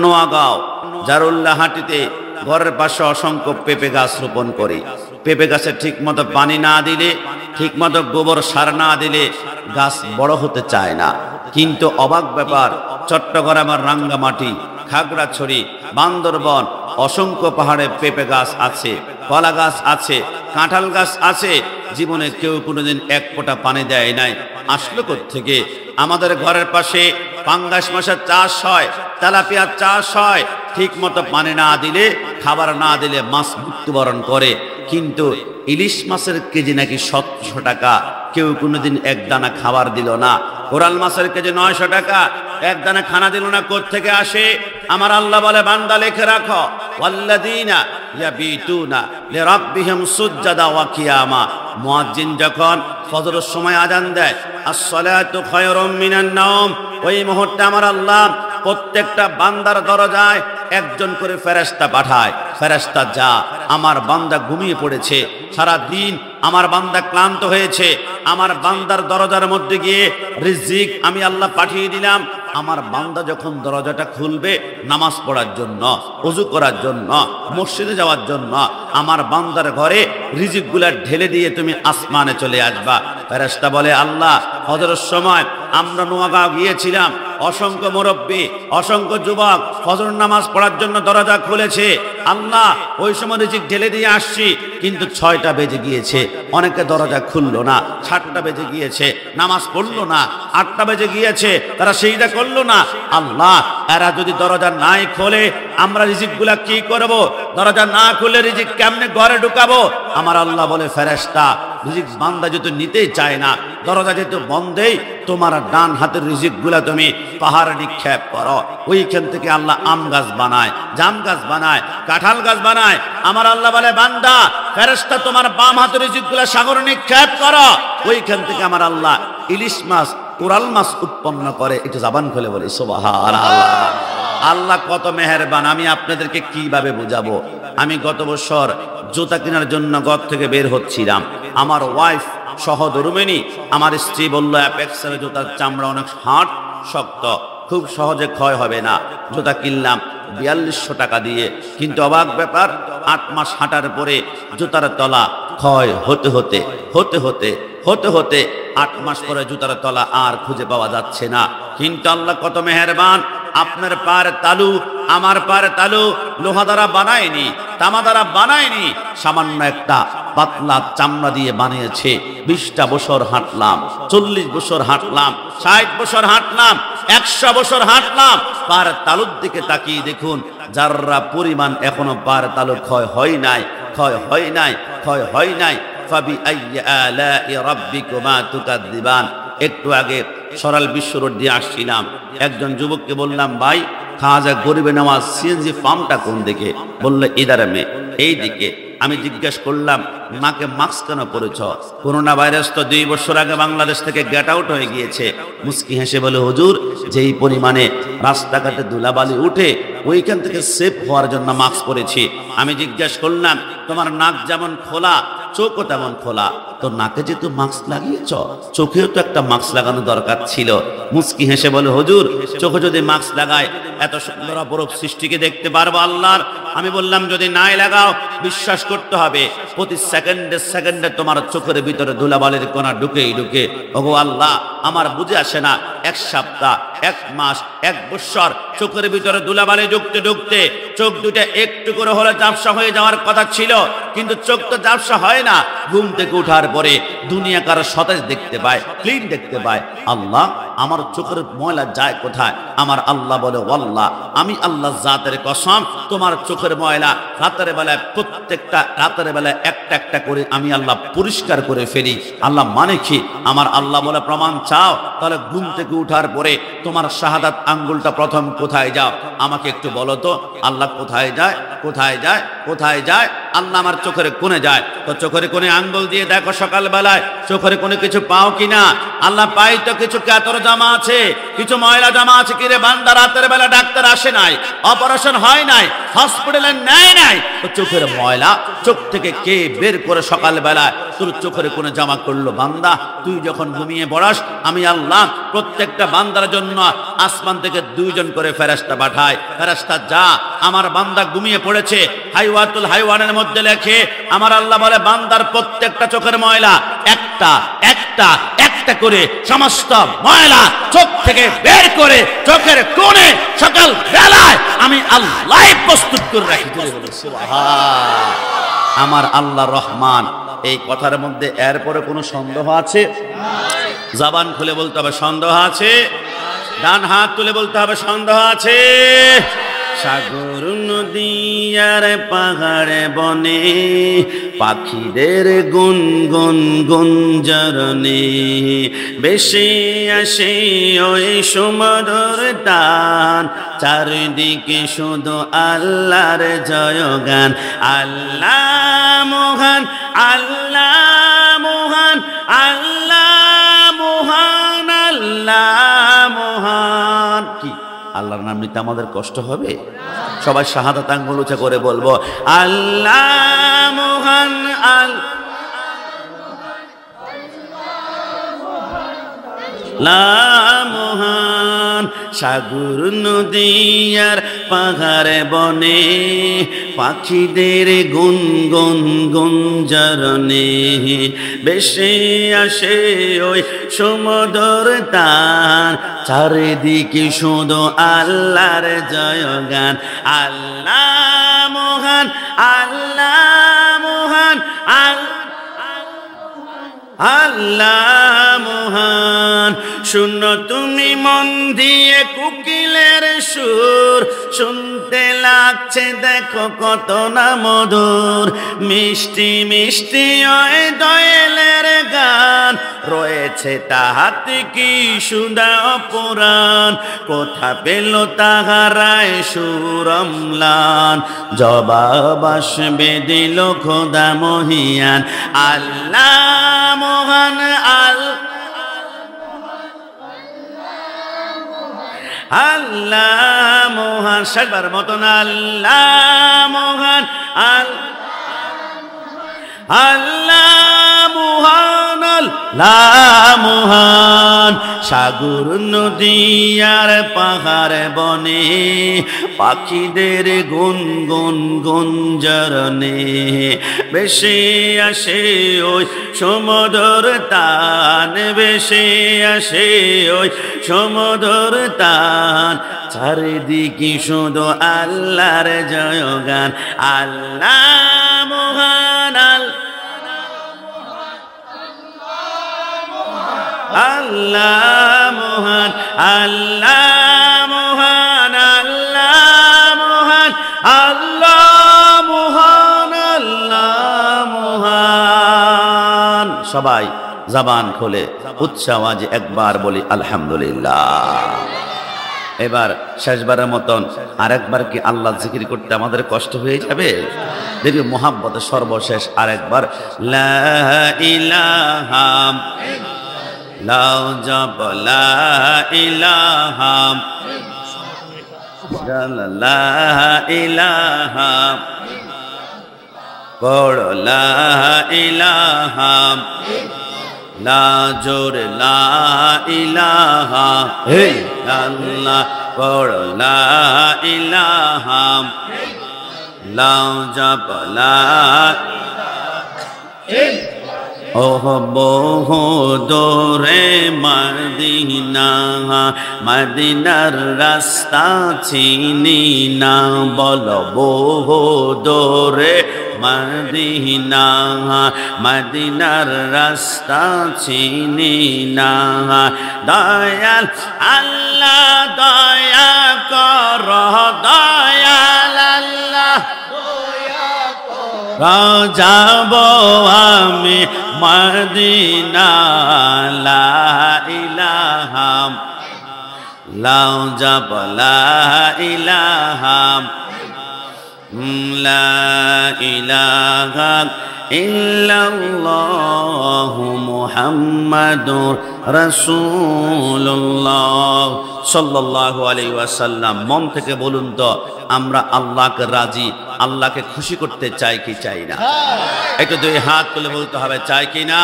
নোয়াগাঁও জারুল্লাহাটিতে ঘরের পাশে অসংখ্য পেঁপে গাছ রোপণ করি। পেঁপে গাছে ঠিক মতো পানি না দিলে, ঠিক মতো গোবর সার না দিলে গাছ বড় হতে চায় না। কিন্তু অবাক ব্যাপার, চট্টগ্রামের রাঙ্গামাটি, খাগড়াছড়ি, বান্দরবন অসংখ্য পাহাড়ে পেঁপে গাছ আছে, কলা গাছ আছে, কাঁঠাল গাছ আছে। জীবনে কেউ কোনোদিন এক ফোঁটা পানি দেয় নাই। আসলো কোত্থেকে? আমাদের ঘরের পাশে পাঙ্গাস মাছের চাষ হয়, তেলাপিয়ার চাষ হয়। ঠিক মতো পানি না দিলে, খাবার না দিলে মাছ মৃত্যুবরণ করে। কিন্তু ইলিশ মাছের কেজি নাকি 700 টাকা, কেউ কোনোদিন এক দানা খাবার দিল না। কোরাল মাছের কেজি 900 টাকা, এক দানা খানা দিল না। কোত্থেকে আসে? আমার আল্লাহ বলে, বান্দা লিখে রাখো, ওয়াল্লাযীনা ইয়াবিতুনা লিরাব্বিহিম সুজদান ওয়া কিয়ামা। মুয়াজ্জিন যখন ফজরের সময় আজান দেয়, আসসালাতু খায়রুম মিনান নাওম, ওই মুহূর্তে আমার আল্লাহ প্রত্যেকটা বান্দার দরজায় একজন করে ফেরেশতা পাঠায়। ফেরেশতা যা, আমার বান্দা ঘুমিয়ে পড়েছে, সারা দিন আমার বান্দা ক্লান্ত হয়েছে, আমার বান্দার দরজার মধ্যে গিয়ে রিজিক আমি আল্লাহ পাঠিয়ে দিলাম। আমার বান্দা যখন দরজাটা খুলবে নামাজ পড়ার জন্য, ওযু করার জন্য, মসজিদে যাওয়ার জন্য, আমার বান্দার ঘরে রিজিকগুলা ঢেলে দিয়ে তুমি আসমানে চলে আসবা। ফেরেশতা বলে, আল্লাহ ফজরের সময় আমরা নোয়াগাঁও গিয়েছিলাম, অসংখ্য মুরব্বী, অসংখ্য যুবক ফজর নামাজ পড়ার জন্য দরজা খুলেছে। আল্লাহ ওই সময় রিজিক ঢেলে দিয়ে আসছি, কিন্তু 6টা বেজে গিয়েছে, অনেকে দরজা খুললো না। 7টা বেজে গিয়েছে, নামাজ পড়লো না। 8টা বেজে গিয়েছে, তারা সিজদা করলো না। আল্লাহ, এরা যদি দরজা নাই খোলে, আমরা রিজিকগুলা কি করব? দরজা না খুলে রিজিক কেমনে ঘরে ঢুকাবো? আমার আল্লাহ বলে, ফেরেশতা রিজিক বান্দা যেহেতু নিতেই চায় না, দরজা যেহেতু বন্ধেই, তোমার ডান হাতের রিজিকগুলা তুমি পাহাড়ে নিক্ষেপ করো। ওইখান থেকে আল্লাহ আম গাছ বানায়, জাম গাছ বানায়, কাঁঠাল গাছ বানায়। আমার আল্লাহ বলে, বান্দা ফেরেশতা তোমার বাম হাতের রিজিকগুলা সাগরে নিক্ষেপ করো। ওইখান থেকে আমার আল্লাহ ইলিশ মাছ, কোরাল মাছ উৎপন্ন করে। একটু জবান খুলে বলি সুবহানাল্লাহ। আল্লাহ কত মেহেরবান, আমি আপনাদেরকে কিভাবে বুঝাবো? আমি গত বছর জুতা কেনার জন্য ঘর থেকে বের হচ্ছিলাম। আমার ওয়াইফ সহধর্মিণী, আমার স্ত্রী বলল, অ্যাপেক্সের জুতার চামড়া অনেক হার্ড, শক্ত, খুব সহজে ক্ষয় হবে না। জুতা কিনলাম 4200 টাকা দিয়ে। কিন্তু অবাক ব্যাপার, 8 মাস হাঁটার পরে জুতার তলা ক্ষয় হতে হতে হতে হতে হতে হতে 8 মাস পরে জুতার তলা আর খুঁজে পাওয়া যাচ্ছে না। কিন্তু আল্লাহ কত মেহেরবান, আপনার পায়ের তালু, আমার পায়ের তালু লোহা দ্বারা বানায়নি, তামা দ্বারা বানায়নি, সামান্য একটা পাতলা চামড়া দিয়ে বানিয়েছে। 20টা বছর হাঁটলাম, 40 বছর হাঁটলাম, 60 বছর হাঁটলাম, 100 বছর হাঁটলাম, পায়ের তালুর দিকে তাকিয়ে দেখুন, যাররা পরিমাণ এখনো পায়ের তালু ক্ষয় হয় নাই, ক্ষয় হয় নাই, ক্ষয় হয় নাই। ফাবি আইয়ি আলাই রাব্বিকুমা তুকাদ্দিবান। একটু আগে সরাল বিশ্ব রোড দিয়ে আসছিলাম, একজন যুবককে বললাম, ভাই খাজা গরিবে নামাজ সিএনজি ফার্মটা কোন দিকে? বললো ইদারে মে, এই দিকে। আমি জিজ্ঞেস করলাম, নাকে মাস্ক কেন পরেছ? করোনা ভাইরাস তো 2 বছর আগে বাংলাদেশ থেকে গেট আউট হয়ে গিয়েছে। মুস্কি হেসে বলে, হুজুর যেই পরিমাণে রাস্তাঘাটে ধুলাবালি উঠে, ওইখান থেকে সেফ হওয়ার জন্য মাস্ক পরেছি। আমি জিজ্ঞেস করলাম, তোমার নাক যেমন খোলা, চোখও তেমন খোলা, তো নাকে যেহেতু মাস্ক লাগিয়েছ, চোখেও তো একটা মাস্ক লাগানো দরকার ছিল। মুস্কি হেসে বলে, হুজুর চোখে যদি মাস্ক লাগায় এত সুন্দর অপরূপ সৃষ্টিকে দেখতে পারবো আল্লাহর? আমি বললাম, যদি নাই লাগাও, বিশ্বাস করতে হবে, প্রতি সেকেন্ডে সেকেন্ডে তোমার চোখের ভিতরে ধুলাবালির কণা ঢুকেই ঢুকে। ওগো আল্লাহ, আমার বুঝে আসে না, 1 সপ্তাহ, 1 মাস, 1 বছর চোখের ভিতরে ধুলাবালি ঢুকতে ঢুকতে চোখ দুটা একটু করে হলে ঝাপসা হয়ে যাওয়ার কথা ছিল, কিন্তু চোখ তো ঝাপসা হয় না। ঘুম থেকে ওঠার পরে দুনিয়া কারো সতেজ দেখতে পায়, ক্লিন দেখতে পায়। আল্লাহ, আমার চোখের ময়লা যায় কোথায়? আমার আল্লাহ বলে, ওয়াল্লাহ আমি আল্লাহ জাতের কসম, তোমার চোখের ময়লা রাতের বেলায়, প্রত্যেকটা রাতের বেলায় একটা একটা করে আমি আল্লাহ পরিষ্কার করে ফেলি। আল্লাহ মানে কি? আমার আল্লাহ বলে, প্রমাণ চাও? তাহলে ঘুম থেকে উঠার পরে তোমার শাহাদাত আঙ্গুলটা প্রথম কোথায় যাও? আমাকে একটু বলো তো। আল্লাহ কোথায় যায়? কোথায় যায়? কোথায় যায়? আল্লাহ আমার চোখের কোণে যায়। তো চোখের কোণে আঙ্গুল দিয়ে দেখো সকালবেলায় চোখের কোণে কিছু পাও কিনা। আল্লাহ পাই তো কিছু কাতর জামা আছে, কিছু ময়লা জামা আছে। কিরে বান্দা, রাতের বেলা ডাক্তার আসে নাই, অপারেশন হয় নাই, হসপিটালে নেয় নাই, তো চোখের ময়লা চোখ থেকে কে বের করে সকালবেলায় তোর চোখের কোণে জামা করলো? বান্দা, তুই যখন ঘুমিয়ে পড়াস আমি আল্লাহ প্রত্যেকটা বান্দার জন্য আসমান থেকে 2 জন করে ফেরেশতা পাঠায়। ফেরেশতা যা আমার বান্দা ঘুমিয়ে পড়েছে, হাইওয়াতুল হাইওয়ানের মধ্যে লেখে আমার আল্লাহ বলে বান্দার প্রত্যেকটা চোখের ময়লা একটা একটা একটা করে সমস্ত ময়লা চোখ থেকে বের করে চোখের কোণে সকাল বেলায় আমি আল্লাহ প্রস্তুত করে রাখি। সুবহান, আমার আল্লাহ রহমান। এই কথার মধ্যে এরপরে কোনো সন্দেহ আছে? জবান খুলে বলতে হবে সন্দেহ আছে। ডান হাত তুলে বলতে হবে সন্দেহ আছে। সাগর নদী আর পাহাড়ে বনে পাখিদের গুনগুন গুঞ্জরণে বেশি আসে ওই সমুদ্র টান, চারিদিকে শুধু আল্লাহর জয়গান। আল্লাহ মহান, আল্লাহ মহান, আল্লাহ মহান, আল্লাহ মহান। কি আল্লাহর নাম নিতে আমাদের কষ্ট হবে? সবাই শাহাদাত আঙ্গুল উঁচা করে বলবো আল্লাহ মহান, আল্লাহ মহান। সাগর নদী আর পাহাড়ে বনে পাখিদের গুনগুন গুঞ্জরণে বেশি আসে ওই সমুদ্র টান, চারিদিকে শুধু আল্লাহর জয়গান। আল্লাহ মহান, আল্লাহ মহান, আল্লাহ মহান। শুনো তুমি মন দিয়ে কোকিলের সুর, শুনতে লাগছে দেখো কত না মধুর। মিষ্টি মিষ্টি ওই দোয়েলের গান, রয়েছে তাহাতে কি সুধা অপুরাণ। কোথা পেল তাহারায় সুরমলান, জবাব আসবে দিল খোদা মহিয়ান। আল্লাহ মহান, আল্লাহ মহান। শেষবার মতন আল্লাহ মহান, আল্লাহ মহান, আল্লাহ মহান। সাগর নদী আর পাহাড় বনে পাখিদের গুনগুন গুঞ্জরণে বেশি আসে ওই সমুদ্র টান, বেশি আসে ওই সমুদ্র টান। চারিদিকে শুধু আল্লাহর জয়গান। আল্লাহ মহান, আল্লাহ মহান, আল্লাহ মহান, আল্লাহ মহান, আল্লাহ মহান, আল্লাহ মহান। সবাই জবান খোলে উচ্চ আওয়াজে একবার বলি আলহামদুলিল্লাহ। এবার শেষবারের মতন আরেকবার কি আল্লাহ জিকির করতে আমাদের কষ্ট হয়ে যাবে? দেখি মোহাব্বতে সর্বশেষ আরেকবার লা ইলাহা লাউ জপ লা ইলাহা লা ইলাহা পড় লা ইলাহা লা জোর লা ইলাহা হে আল্লাহ পড় লা ইলাহা লাউ জপ লা ওহ বহু দূরে মদিনা, মদিনার রাস্তা চিনি না। বল বহু দূরে মদিনা, মদিনার রাস্তা চিনি না। দয়াল আল্লাহ দয়া কর, দয়াল আল্লাহ যাব আমি মদিনা। লা ইলাহা লাউ যাব লা ইলাহা লা ইলাহা ইল্লাল্লাহু মুহাম্মাদুর রাসূলুল্লাহ সাল্লাল্লাহু আলাইহি ওয়াসাল্লাম। মন থেকে বলুন তো, আমরা আল্লাহকে রাজি, আল্লাহকে খুশি করতে চাই কি চাই না? একটু দুই হাত তুলে বলতে হবে, চাই কি না?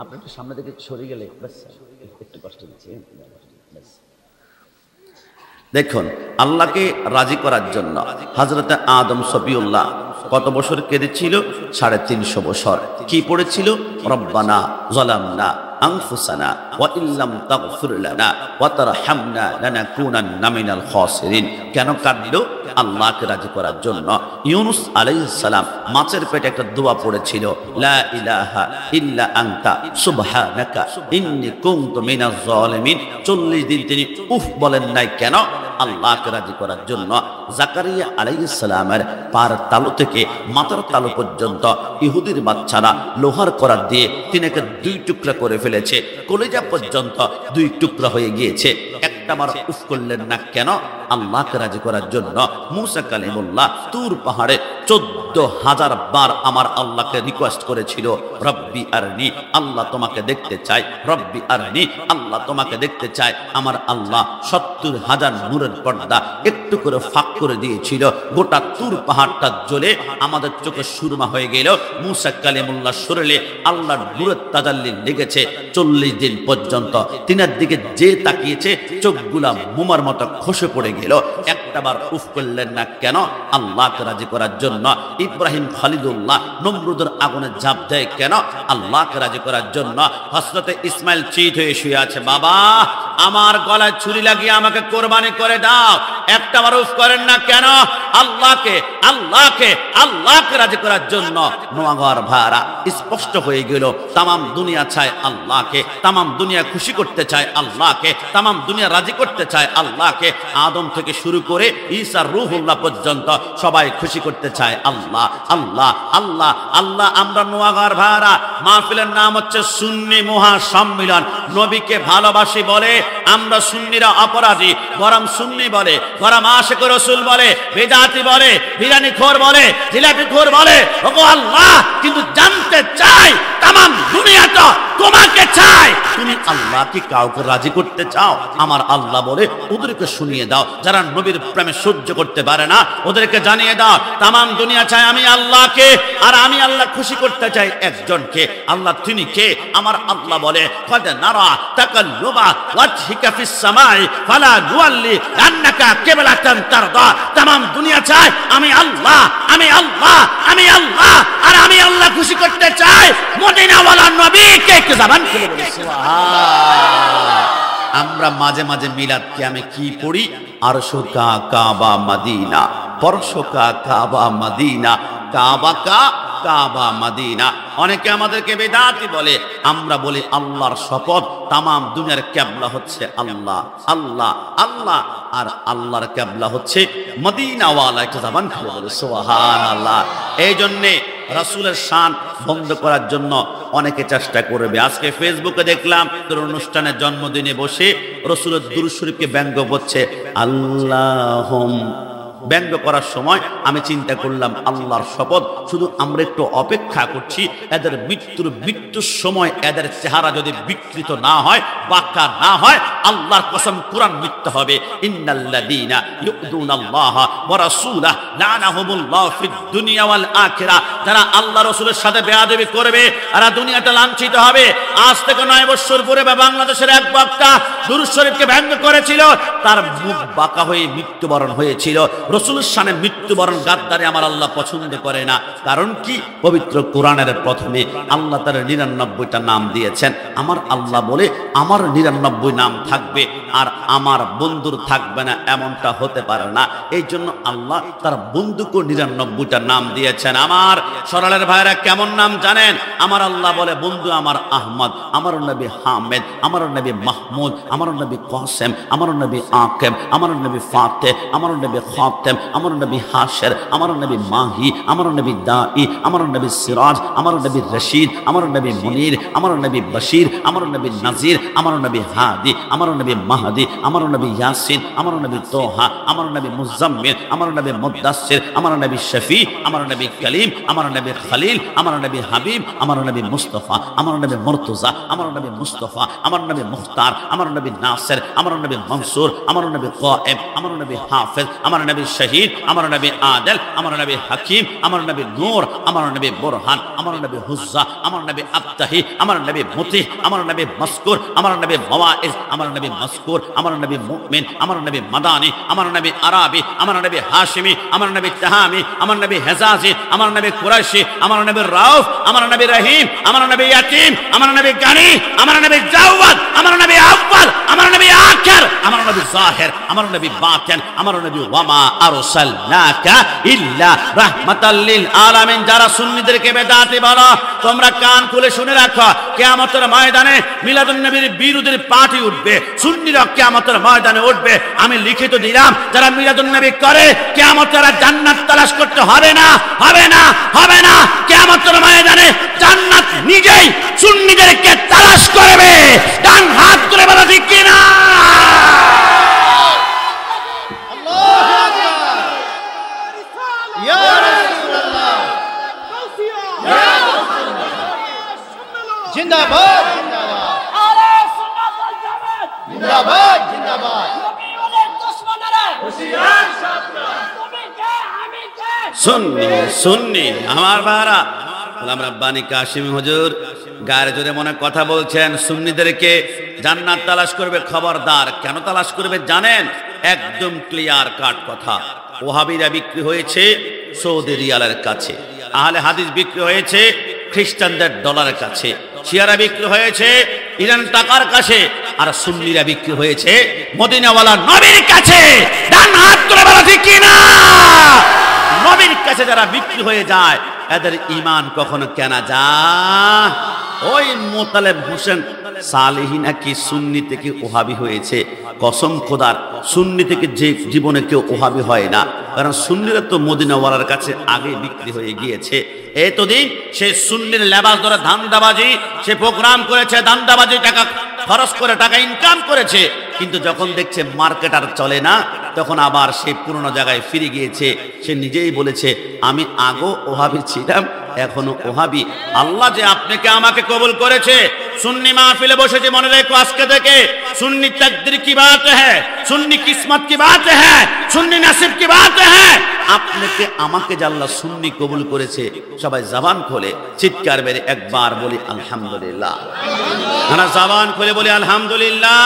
আপনি একটু সামনে থেকে সরে গেলে একটু কষ্ট দিচ্ছি। দেখুন, আল্লাহকে রাজি করার জন্য হযরত আদম সফিউল্লাহ কত বছর কেঁদেছিল? 350 বছর। কি পড়েছিল? রব্বানা যালামনা আনফুসানা ওয়া ইল্লাম তাগফির লানা ওয়া তারহামনা লানাকুনান্না মিনাল খাসিরিন। কেন কাঁদলো? আল্লাহকে রাজি করার জন্য। ইউনুস আলাইহিস সালাম মাছের পেটে একটা দোয়া পড়েছিল, লা ইলাহা ইল্লা আনতা সুবহানাকা ইন্নী কুনতু মিনাজ জালিমিন। 40 দিন তিনি উফ বলেন নাই। কেন? আল্লাহকে রাজি করার জন্য। জাকারিয়া আলাইহিস সালামের পার তালু থেকে মাথার তালু পর্যন্ত ইহুদির বাচ্চারা লোহার করাত দিয়ে তিনাকে 2 টুকরা করে ফেলেছে। কলিজা পর্যন্ত 2 টুকরা হয়ে গিয়েছে। একটাবার উফ করলেন না। কেন? আল্লাহকে রাজি করার জন্য। মুসা কালিমুল্লাহ তুর পাহাড়ে 14,000 বার আমার আল্লাহকে রিকোয়েস্ট করেছিল, রব্বি আরনি, আল্লাহ তোমাকে দেখতে চাই, রব্বি আরনি, আল্লাহ তোমাকে দেখতে চাই। আমার আল্লাহ 70,000 নূরের পর্দা একটু করে ফাঁক করে দিয়েছিল। গোটা তুর পাহাড়টা জ্বলে আমাদের চোখে সুরমা হয়ে গেল। মুসা কালিমুল্লাহ শরীরে আল্লাহর নূরের তাজাল্লি লেগেছে। 40 দিন পর্যন্ত তিনার দিকে যে তাকিয়েছে চোখগুলা মোমার মতো খসে পড়ে গেল। একটাবার উফ করলেন না। কেন? আল্লাহকে রাজি করার জন্য। ইব্রাহিম খলিলুল্লাহ নমরুদের আগুনে ঝাঁপ দেয়। কেন? আল্লাহকে রাজি করার জন্য। হযরত ইসমাইল চিত হয়ে শুয়ে আছে, বাবা আমার গলায় ছুরি লাগিয়ে আমাকে কোরবানি করে দাও। একটাবার উফ করেন না। কেন? আল্লাহকে আল্লাহকে আল্লাহকে রাজি করার জন্য। নোয়াঘর ভাড়া স্পষ্ট হয়ে গেল, তামাম দুনিয়া চায় আল্লাহকে, তামাম দুনিয়া খুশি করতে চায় আল্লাহকে, তামাম দুনিয়া রাজি করতে চায় আল্লাহকে। আদম থেকে শুরু করে ঈসা রূহুল্লাহ পর্যন্ত সবাই খুশি করতে চায় আল্লাহ আল্লাহ আল্লাহ আল্লাহ। আমরা নোয়াঘর ভাড়া মাহফিলের নাম হচ্ছে সুন্নি মহা সম্মিলন। নবীকে ভালোবাসি বলে আমরা সুন্নিরা অপরাধী, গরম সুন্নি বলে, গরম আশিক রাসূল বলে, বেদাতি বলে, বিরিয়ানি খোর বলে, জিলাপি খোর বলে। ওগো আল্লাহ, কিন্তু জানতে চাই তামাম দুনিয়াটা তোমাকে চাই। তুমি আল্লাহ কি কাউকে রাজি করতে চাও? আমার আল্লাহ বলে ওদেরকে শুনিয়ে দাও। যারা নবীর প্রেমে সহ্য করতে পারে না ওদেরকে জানিয়ে দাও তামাম দুনিয়া চায় আমি আল্লাহকে, আর আমি আল্লাহ খুশি করতে চাই একজনকে। আল্লাহ তিনি কে? আমার আল্লাহ বলে কদ নারা তাকাল্লুবা ওয়াজহিকা ফিস সামাই ফালা নুওয়াল্লি আন্নাকা কিবলাতান তারদা। তামাম দুনিয়া চায় আমি আল্লাহ, আমি আল্লাহ, আমি আল্লাহ, আর আমি আল্লাহ খুশি করতে চাই মদিনাওয়ালা নবীকে। একটু জবান খুলে বলি সুবহান। আমরা মাঝে মাঝে মিলাদ কিয়ামে কি পড়ি? আরশো কা কাবা মদিনা, পরশো কা কাবা মদিনা, কাবা কা কাবা মদিনা। অনেকে আমাদেরকে বেদাতি বলে, আমরা বলি আল্লাহর শপথ তামাম দুনিয়ার কিবলা হচ্ছে আল্লাহ আল্লাহ আল্লাহ, আর আল্লাহর কিবলা হচ্ছে মদিনাওয়ালা। একটু জবান খুলে বলি সুবহানাল্লাহ। এই জন্যে রাসূলের শান বন্ধ করার জন্য অনেকে চেষ্টা করবে। আজকে ফেসবুকে দেখলাম তোর অনুষ্ঠানে জন্মদিনে বসে রাসূলের দুরূদ শরীফকে ব্যঙ্গ করছে। আল্লাহুম ব্যঙ্গ করার সময় আমি চিন্তা করলাম আল্লাহর শপথ, শুধু আমরা একটু অপেক্ষা করছি এদের মৃত্যুর সময় এদের চেহারা যদি বিকৃত না হয়, বাঁকা না হয়, আল্লাহর কসম কোরআন মিথ্যা হবে। ইন্নাল্লাযীনা ইউযুনাল্লাহা ওয়া রাসূলাহু লানাহুমুল্লাহু ফিদ দুনিয়া ওয়াল আখিরাহ। যারা আল্লাহ রাসূলের সাথে বেয়াদবি করবে এরা দুনিয়াতে লাঞ্ছিত হবে। আজ থেকে 9 বছর পূর্বে বাংলাদেশের এক বক্তা দুরূদ শরীফকে ব্যঙ্গ করেছিল, তার মুখ বাঁকা হয়ে মৃত্যুবরণ হয়েছিল। রাসূলের শানে মৃত্যুবরণ গাদ্দারি আমার আল্লাহ পছন্দ করে না। কারণ কি? পবিত্র কোরআনের প্রথমে আল্লাহ তার 99টা নাম দিয়েছেন। আমার আল্লাহ বলে আমার 99 নাম থাকবে আর আমার বন্ধুর থাকবে না, এমনটা হতে পারে না। এই জন্য আল্লাহ তার বন্ধুকে 99টা নাম দিয়েছেন। আমার সরলের ভাইরা কেমন নাম জানেন? আমার আল্লাহ বলে বন্ধু আমার আহমদ, মুহাম্মদ, আমার নবী হামিদ, আমার নবী মাহমুদ, আমার নবী কাসেম, আমার নবী আকিব, আমার নবী ফাতিহ, আমার নবী খাতেম, আমার নবী হাশর, আমার নবী মাহি, আমার নবী দাই, আমার নবী সিরাজ, আমার নবী রশিদ, আমার নবী মুনির, আমার নবী বশির, আমার নবী নাজির, আমার নবী হাদি, আমার নবী মাহদি, আমার নবী ইয়াসিন, আমার নবী তোহা, আমার নবী মুজাম্মিল, আমার নবী মুদাসসির, আমার নবী শফি, আমার নবী কলিম, আমার নবী খলিল, আমার নবী হাবিব, আমার নবী মুস্তাফা, আমার নবী মুর্তজা, আমার নবী মুস্তাফা, আমার নবী মুখতার, আমার নবী নাসির, আমার নবী মনসুর, আমার নবী কায়েম, আমার নবী হাফেজ, আমার নবী শহীদ, আমার নবী আদিল, আমার নবী হাকিম, আমার নবী নূর, আমার নবী বুরহান, আমার নবী হুজ্জা, আমার নবী আবতাহি, আমার নবী মুতি, আমার নবী মাসকুর, আমার নবী মাওয়াইজ, আমার নবী মাসকুর, আমার নবী মুমিন, আমার নবী মাদানী, আমার নবী আরাবি, আমার নবী হাশিমি, আমার নবী তাহামি, আমার নবী হেজাজি, আমার নবী কুরাইশি, আমার নবী রাউফ, আমার নবী রহিম, আমার নবী ইয়াতিম, আমার নবী গানি, আমার নবী জাওয়াদ, আমার নবী আউয়াল, আমার নবী আখির, আমার নবী জাহির, আমার নবী বাতিন, আমার নবী ওয়ামা আরসালনাকা ইল্লা রাহমাতাল লিল আলামিন। যারা সুন্নিদেরকে বেদাতি বলো, তোমরা কান খুলে শুনে রাখো, কিয়ামতের ময়দানে মিলাদুন নবীর বিরোধীর পার্টি উঠবে, সুন্নিরা কিয়ামতের ময়দানে উঠবে। আমি লিখিত দিলাম, যারা মিলাদুন নবী করে কিয়ামতের জান্নাত তালাশ করতে হবে না, হবে না, হবে না। কিয়ামতের ময়দানে জান্নাত নিজেই সুন্নিদেরকে তালাশ করবে। ডান হাত তুলে বলো ঠিক কিনা? জিন্দাবাদ জিন্দাবাদ জিন্দাবাদ। সুন্নি সুন্নি আমার ভাইরা, গোলাম রাব্বানি কাশিমি হুজুর গায়ের জোরে মনে কথা বলছেন, সুন্নিদেরকে জান্নাত তালাশ করবে। খবরদার, কেন তালাশ করবে জানেন? একদম ক্লিয়ার কাট কথা। ওহাবিরা বিক্রি হয়েছে সৌদি রিয়ালের কাছে, আহলে হাদিস বিক্রি হয়েছে খ্রিস্টানদের ডলারের কাছে, শিয়ারা বিক্রি হয়েছে ইরান টাকার কাছে, আর সুন্নিরা বিক্রি হয়েছে মদিনাওয়ালা নবীর কাছে। ডান হাত তুলে বলো ঠিক কিনা? নবীর কাছে যারা বিক্রি হয়ে যায়, এদের ঈমান কখনো কেনা যায়? ওই মোতালেব হোসেন সালেহী নাকি সুন্নি থেকে ওহাবি হয়েছে। কসম খোদার, সুন্নি থেকে যে জীবনে কেউ ওহাবি হয় না, কারণ সুন্নিরা তো মদিনাওয়ালার কাছে আগে বিক্রি হয়ে গিয়েছে। এতদিন সে সুন্নির লেবাস ধরে ধান্দাবাজি, সে প্রোগ্রাম করেছে, ধান্দাবাজি, টাকা খরচ করে টাকা ইনকাম করেছে, কিন্তু যখন দেখছে মার্কেট আর চলে না, তখন আবার সে পুরনো জায়গায় ফিরে গিয়েছে। সে নিজেই বলেছে, আমি আগো ওহাবি ছিলাম, এখনো ওহাবি। আল্লাহ যে আপনাকে আমাকে কবুল করেছে, সুন্নি মাহফিলে বসেছে, মনে রেখো আজকে থেকে সুন্নি তাকদীর কি বাত হ্যায়, সুন্নি কিসমত কি বাত হ্যায়, সুন্নি নসিব কি বাত হ্যায়। আপনাকে আমাকে যে আল্লাহ সুন্নি কবুল করেছে, সবাই জবান খোলে চিৎকার মেরে একবার বলি আলহামদুলিল্লাহ। না, জবান খুলে বলি আলহামদুলিল্লাহ।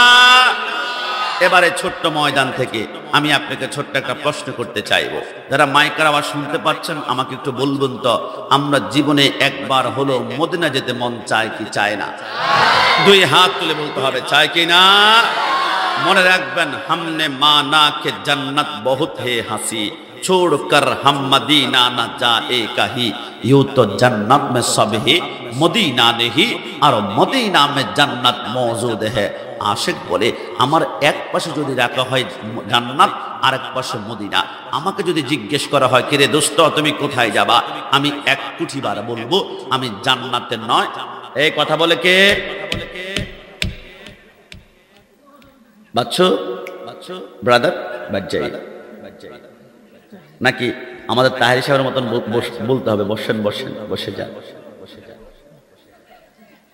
এবারে ছোট্ট ময়দান থেকে আমি আপনাকে ছোট্ট একটা প্রশ্ন করতে চাইবো। যারা মাইকের আওয়াজ শুনতে পাচ্ছেন, আমাকে একটু বলবেন তো, আমরা জীবনে একবার হলো মদিনা যেতে মন চায় কি চায় না? দুই হাত তুলে বলতে হবে, চায় কি না? মনে রাখবেন, हमने माना के जन्नत बहुत है हंसी, छोड़कर हम मदीना न जाए कहीं, यूं तो जन्नत में सब है मदीना नहीं, और मदीना में जन्नत मौजूद है। আশিক বলে, আমার এক পাশে যদি রাখা হয় জান্নাত, আরেক পাশে মদিনা, আমাকে যদি জিজ্ঞেস করা হয়, কিরে দোস্ত তুমি কোথায় যাবা, আমি এক কুঠিবার বলবো আমি জান্নাতে নয়। এই কথা বলে কে? বাচ্চু ব্রাদার বাজ্জাই নাকি আমাদের তাহেরি সাহেবের মতন বলতে হবে, বসেন বসেন, বসে যান,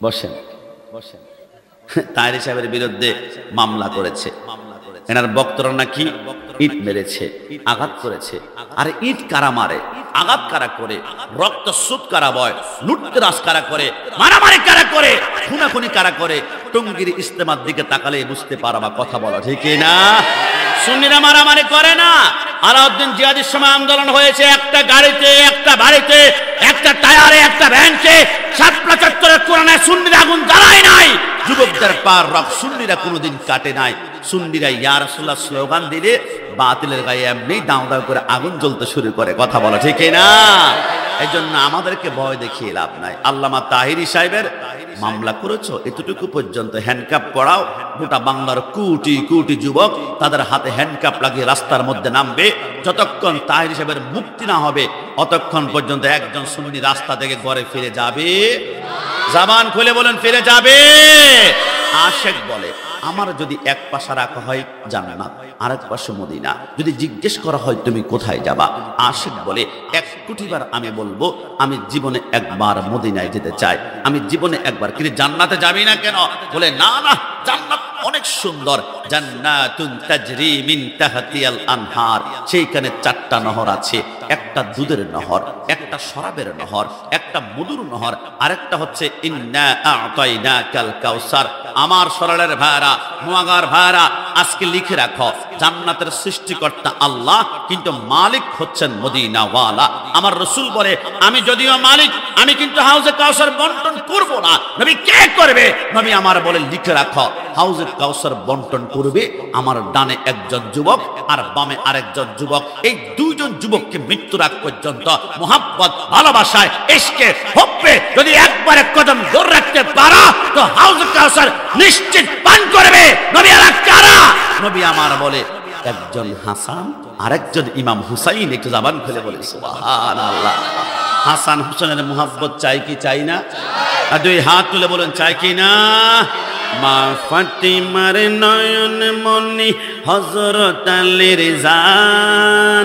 বসেন বসেন। তাহেরি সাহেবের বিরুদ্ধে মামলা করেছে, এনার বক্তরা নাকি ইট মেরেছে, আঘাত করেছে। আর ইট কারা মারে, আঘাত কারা করে, রক্ত সুদ কারা বয়, লুটতরাজ কারা করে, মারামারি কারা করে, খুনাখুনি কারা করে, টঙ্গীর ইস্তেমার দিকে তাকালে বুঝতে পারবা। কথা বলো ঠিক না? সুন্নিরা মারামারি করে না। আলাউদ্দিন জিয়াদের সময় আন্দোলন হয়েছে, একটা গাড়িতে, একটা বাড়িতে, একটা টায়ারে, একটা ভ্যানকে, শাপলা চত্বরের কোরআনে সুন্নিরা আগুন জ্বালায় নাই। যুবকদের পার রক সুন্নিরা কোনোদিন কাটে নাই। সুন্নিরা ইয়া রাসূলুল্লাহ স্লোগান দিলে বাতিলের গায়ে এমনি দাও দাও করে আগুন জ্বলতে শুরু করে। কথা বলা ঠিক না? এই জন্য আমাদেরকে ভয় দেখিয়ে লাভ নাই। আল্লামা তাহিরি সাহেবের মামলা করেছো, এতটুকু পর্যন্ত হ্যান্ডকাপ পড়াও, গোটা বাংলার কোটি কোটি যুবক তাদের হাতে হ্যান্ডকাপ লাগিয়ে রাস্তার মধ্যে নামবে। যতক্ষণ তাহিরি সাহেবের মুক্তি না হবে অতক্ষণ পর্যন্ত একজন সুন্নি রাস্তা থেকে ঘরে ফিরে যাবে? জবান খুলে বলেন, ফিরে যাবে? আশেক বলে আমার যদি এক পাশে রাখা হয় জান্নাত, আরেক পাশে মদিনা। যদি জিজ্ঞেস করা হয় তুমি কোথায় যাবা, আশেক বলে 1 কোটি বার আমি বলবো আমি জীবনে একবার মদিনায় যেতে চাই, আমি জীবনে একবার। কিন্তু জান্নাতে যাবি না কেন? বলে না না, জান্নাত অনেক সুন্দর, জান্নাতুন তাজরি মিন তাহতিয়াল আনহার। সেইখানে 4টা নহর আছে, একটা দুধের নহর, একটা শরাবের নহর, একটা মধুর নহর, আরেকটা হচ্ছে ইন্না আ'তাইনাকাল কাউসার। আমার সরলের ভাইরা, নোয়াগার ভাইরা, আজকে লিখে রাখো, জান্নাতের সৃষ্টিকর্তা আল্লাহ, কিন্তু মালিক হচ্ছেন মদিনাওয়ালা। আমার রাসূল বলে আমি যদিও মালিক, আমি কিন্তু হাউজে কাউসার বন্টন করব না। নবী কে করবে? নবী আমার বলে লিখে রাখো, হাউজে কাউসার বন্টন করবে আমার ডানে একজন যুবক আর বামে আরেকজন যুবক। এই 2 জন যুবককে মৃত্যুর আগ পর্যন্ত মোহাব্বত, ভালোবাসায়, ইশকে, হুব্বে যদি একবার এক কদম ধরে রাখতে পারো তো হাউজে কাউসার নিশ্চিত পান করবে। নবী আর কারা? নবী আমার বলে একজন হাসান আরেকজন ইমাম হুসাইন। একটু জবান খুলে বলে সুবহানাল্লাহ। হাসান হুসাইনের মোহাব্বত চাই কি চাই না? আর 2 হাত তুলে বলেন চাই কি না? মা ফাতিমার নয়ন মনি হযরত আলীর জান,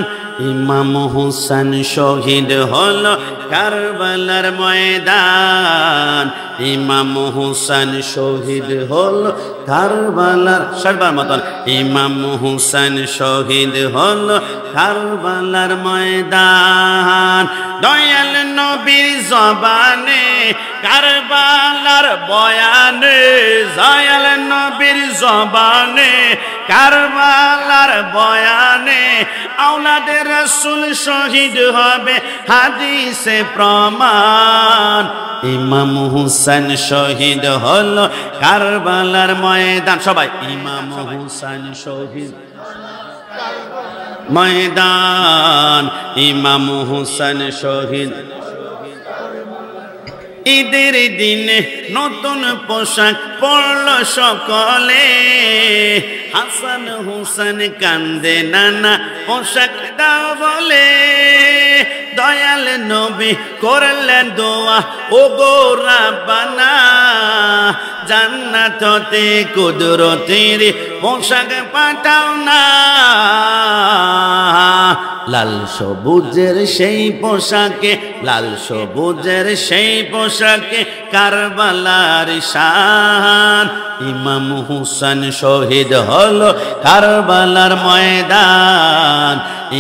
ইমাম হুসেন শহীদ হলো কারবালার ময়দান। ইমাম হুসেন শহীদ হলো কারবালার, সবার মতন, ইমাম হুসেন শহীদ হলো কারবালার ময়দান। দয়াল নবীর জবানে কারবালার বয়ানে, দয়াল নবীর জবানে কারবালার বয়ানে আওলাদে রাসূল শহীদ হবে হাদিসে প্রমাণ। ইমাম হুসেন শহীদ হলো কারবালার ময়দান। সবাই ইমাম হুসেন শহীদ ময়দান, ইমাম হুসেন শহীদ। ঈদের দিনে নতুন পোশাক পরল সকলে, হাসান হুসেন কান্দে নানা পোশাক দাও বলে। দয়াল নবী করলেন দোয়া, ও গো রাব্বানা, জান্নাত হতে কুদরতের পোশাক পাঠাও না। লাল সবুজের সেই পোশাকে, লাল সবুজের সেই পোশাকে কারবালার শান। ইমাম হুসেন শহীদ হলো কারবালার ময়দান,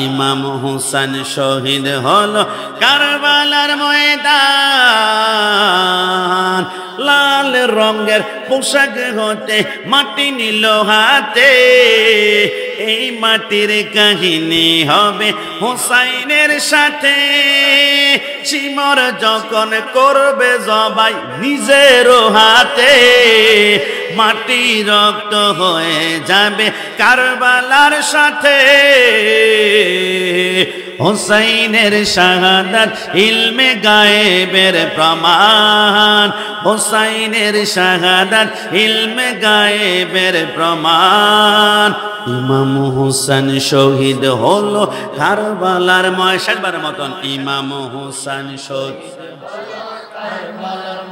ইমাম হুসেন শহীদ হলো কারবালার ময়দান। লাল রঙের পোশাক হতে মাটি নিল হাতে, এই মাটির কাহিনী হবে হুসাইনের সাথে। শিমর যখন করবে জবাই নিজের হাতে, মাটি রক্ত হয়ে যাবে কারবালার সাথে। হুসাইনের শাহাদাত ইলমে গায়েবের প্রমাণ, হুসাইনের শাহাদাত ইলমে গায়েবের প্রমাণ। ইমাম হুসেন শহীদ হলো কারবালার ময়দান মতন, ইমাম হুসেন শহীদ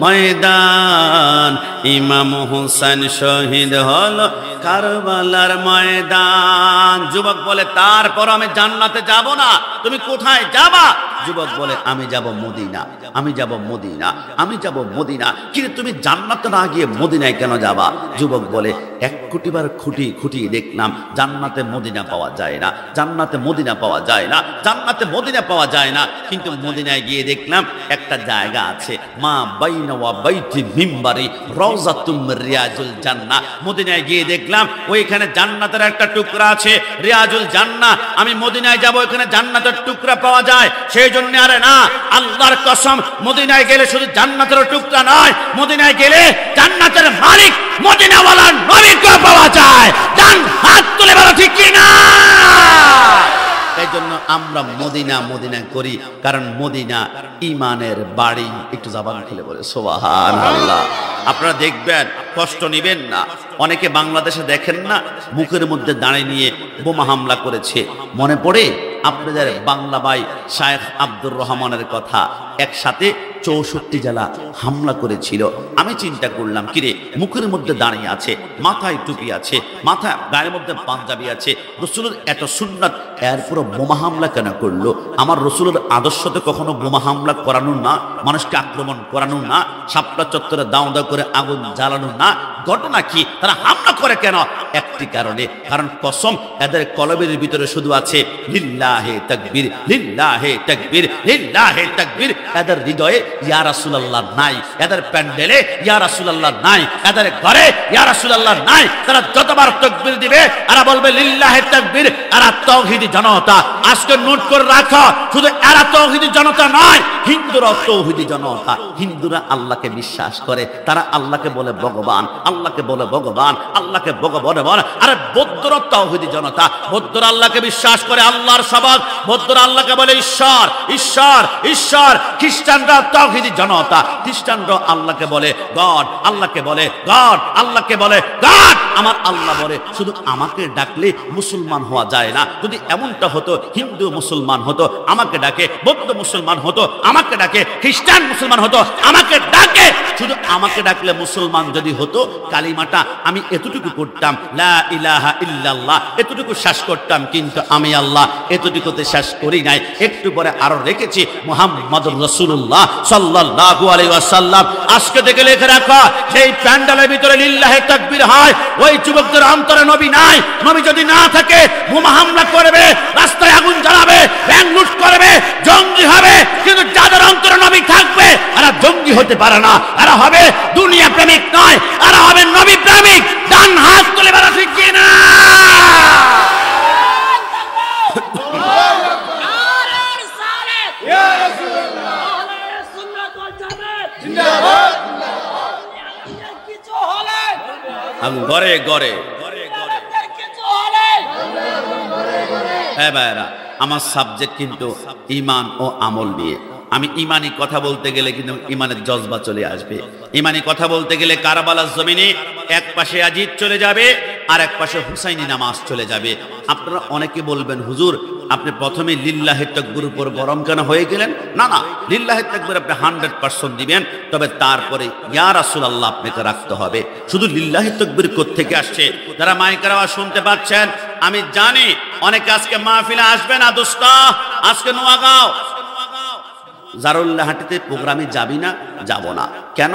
ময়দান, ইমাম হুসেন শহীদ হলো কারবালার ময়দান। যুবক বলে তারপর আমি জান্নাতে যাব না, তুমি কোথায় যাবা? যুবক বলে আমি যাব মদিনা, আমি যাব মদিনা, আমি যাব মদিনা। কিন্তু তুমি জান্নাতে না গিয়ে মদিনায় কেন যাবা? যুবক বলে 1 কোটি বার খুঁটি খুঁটি দেখলাম জান্নাতে মদিনা পাওয়া যায় না, জান্নাতে মদিনা পাওয়া যায় না, জান্নাতে মদিনা পাওয়া যায় না। কিন্তু মদিনায় গিয়ে দেখলাম একটা জায়গা আছে, মা বাইনা ওয়া বাইতি মিম্বারি রওজাতুম রিয়াজুল জান্নাহ। মদিনায় গিয়ে দেখলাম ওইখানে জান্নাতের একটা টুকরা আছে, রিয়াজুল জান্নাহ। আমি মদিনায় যাব, ওইখানে জান্নাতের টুকরা পাওয়া যায়। সেই জন্য আরে না, আল্লাহর কসম, মদিনায় গেলে শুধু জান্নাতের টুকরা নয়, মদিনায় গেলে জান্নাতের মালিক মদিনাওয়ালার নবীকে পাওয়া যায়। ডান হাত তুলে বলো ঠিক কি না? এই জন্য আমরা মদিনা মদিনা করি, কারণ মদিনা ইমানের বাড়ি। একটু জবান খুলে বলে সুবহানাল্লাহ। আপনারা দেখবেন, কষ্ট নেবেন না। অনেকে বাংলাদেশে দেখেন না, মুখের মধ্যে দাঁড়িয়ে নিয়ে বোমা হামলা করেছে। মনে পড়ে আপনাদের বাংলা ভাই শায়েখ আব্দুর রহমানের কথা, একসাথে 64 জেলা হামলা করেছিল। আমি চিন্তা করলাম, কিরে মুখের মধ্যে দাঁড়িয়ে আছে, মাথায় টুপি আছে, মাথা গায়ের মধ্যে পাঞ্জাবি আছে, রসুলের এত সুন্নাত, এরপর বোমা হামলা কেন করলো? আমার রসুলের আদর্শতে কখনো বোমা হামলা করানো না, মানুষকে আক্রমণ করানো না, শাপলা চত্বরে দাও দাও করে আগুন জ্বালানো না। ঘটনা কি? তারা হামলা করে কেন? একটি কারণে, কারণ কসম এদের কলবের ভিতরে শুধু আছে লিল্লাহে তাকবীর, লিল্লাহে তাকবীর, লিল্লাহে তাকবীর। এদের হৃদয়ে ইয়া রাসূলুল্লাহ নাই, এদের প্যান্ডেলে ইয়া রাসূলুল্লাহ নাই, এদের ঘরে ইয়া রাসূলুল্লাহ নাই। তারা যতবার তাকবীর দিবে এরা বলবে লিল্লাহে তাকবীর। এরা তাওহীদি জনতা। আজকে নোট করে রাখো, শুধু এরা তাওহীদি জনতা নয়, হিন্দুরা তাওহীদি জনতা। হিন্দুরা আল্লাহকে বিশ্বাস করে, তারা আল্লাহকে বলে ভগবান, আল্লাহকে বলে ভগবান, আল্লাহকে ভগবান বলে। আরে বৌদ্ধরা তাওহীদি জনতা, বৌদ্ধরা আল্লাহকে বিশ্বাস করে, আল্লাহর শপথ, বৌদ্ধরা আল্লাহকে বলে ঈশ্বর, ঈশ্বর, ঈশ্বর। খ্রিস্টানরা তাওহীদি জনতা, খ্রিস্টানরা আল্লাহকে বলে গড, আল্লাহকে বলে গড, আল্লাহকে বলে গড। আমার আল্লাহ বলে, শুধু আমাকে ডাকলে মুসলমান হওয়া যায় না। যদি এমনটা হতো, হিন্দু মুসলমান হতো আমাকে ডাকে, বৌদ্ধ মুসলমান হতো আমাকে ডাকে, খ্রিস্টান মুসলমান হতো আমাকে ডাকে। শুধু আমাকে ডাকলে মুসলমান যদি হতো, কালিমাটা আমি এতটুকু করতাম, লা ইলাহা ইল্লাল্লাহ, এতটুকু শেষ করতাম। কিন্তু আমি আল্লাহ এতটুকুতে শেষ করি নাই, একটু পরে আরো রেখেছি মুহাম্মাদুর রাসূলুল্লাহ সাল্লাল্লাহু আলাইহি ওয়াসাল্লাম। আজকে থেকে লিখে রাখো, যেই প্যান্ডেলের ভিতরে লিল্লাহে তাকবীর হয়, ওই যুবকদের অন্তরে নবী নাই। নবী যদি না থাকে, বোমা হামলা করবে, রাস্তায় আগুন জ্বালাবে, ব্যাংক লুট করবে, জঙ্গি হবে। কিন্তু যাদের অন্তরে নবী থাকবে, এরা জঙ্গি হতে পারে না, এরা হবে দুনিয়া প্রেমিক নয়, এরা হবে নবী প্রেমিক। ডান হাত তুলে বলা ঠিক কিনা? ঘরে ঘরে হ্যাঁ ভাইরা, আমার সাবজেক্ট কিন্তু ঈমান ও আমল নিয়ে। আমি ইমানি কথা বলতে গেলে কিন্তু ইমানের জজবা চলে আসবে। ইমানি কথা বলতে গেলে কারবালার জমিনে এক পাশে আজিদ চলে যাবে, আর এক পাশে হুসাইনি নামাজ চলে যাবে। আপনারা অনেকে বলবেন, হুজুর আপনি প্রথমে লিল্লাহে তাকবীর উপর গরম কেন হয়ে গেলেন? না না, লিল্লাহে তাকবীর আপনি 100% দিবেন, তবে তারপরে ইয়া রাসূলুল্লাহ আপনাকে রাখতে হবে। শুধু লিল্লাহে তাকবীর কোত্থেকে আসছে? যারা মাইকের আওয়াজ শুনতে পাচ্ছেন, আমি জানি অনেকে আজকে মাহফিলে আসবে না দোস্ত। আজকে নোয়াগাঁও জারুল্লাহাটিতে প্রোগ্রামে যাবি না? যাব না। কেন?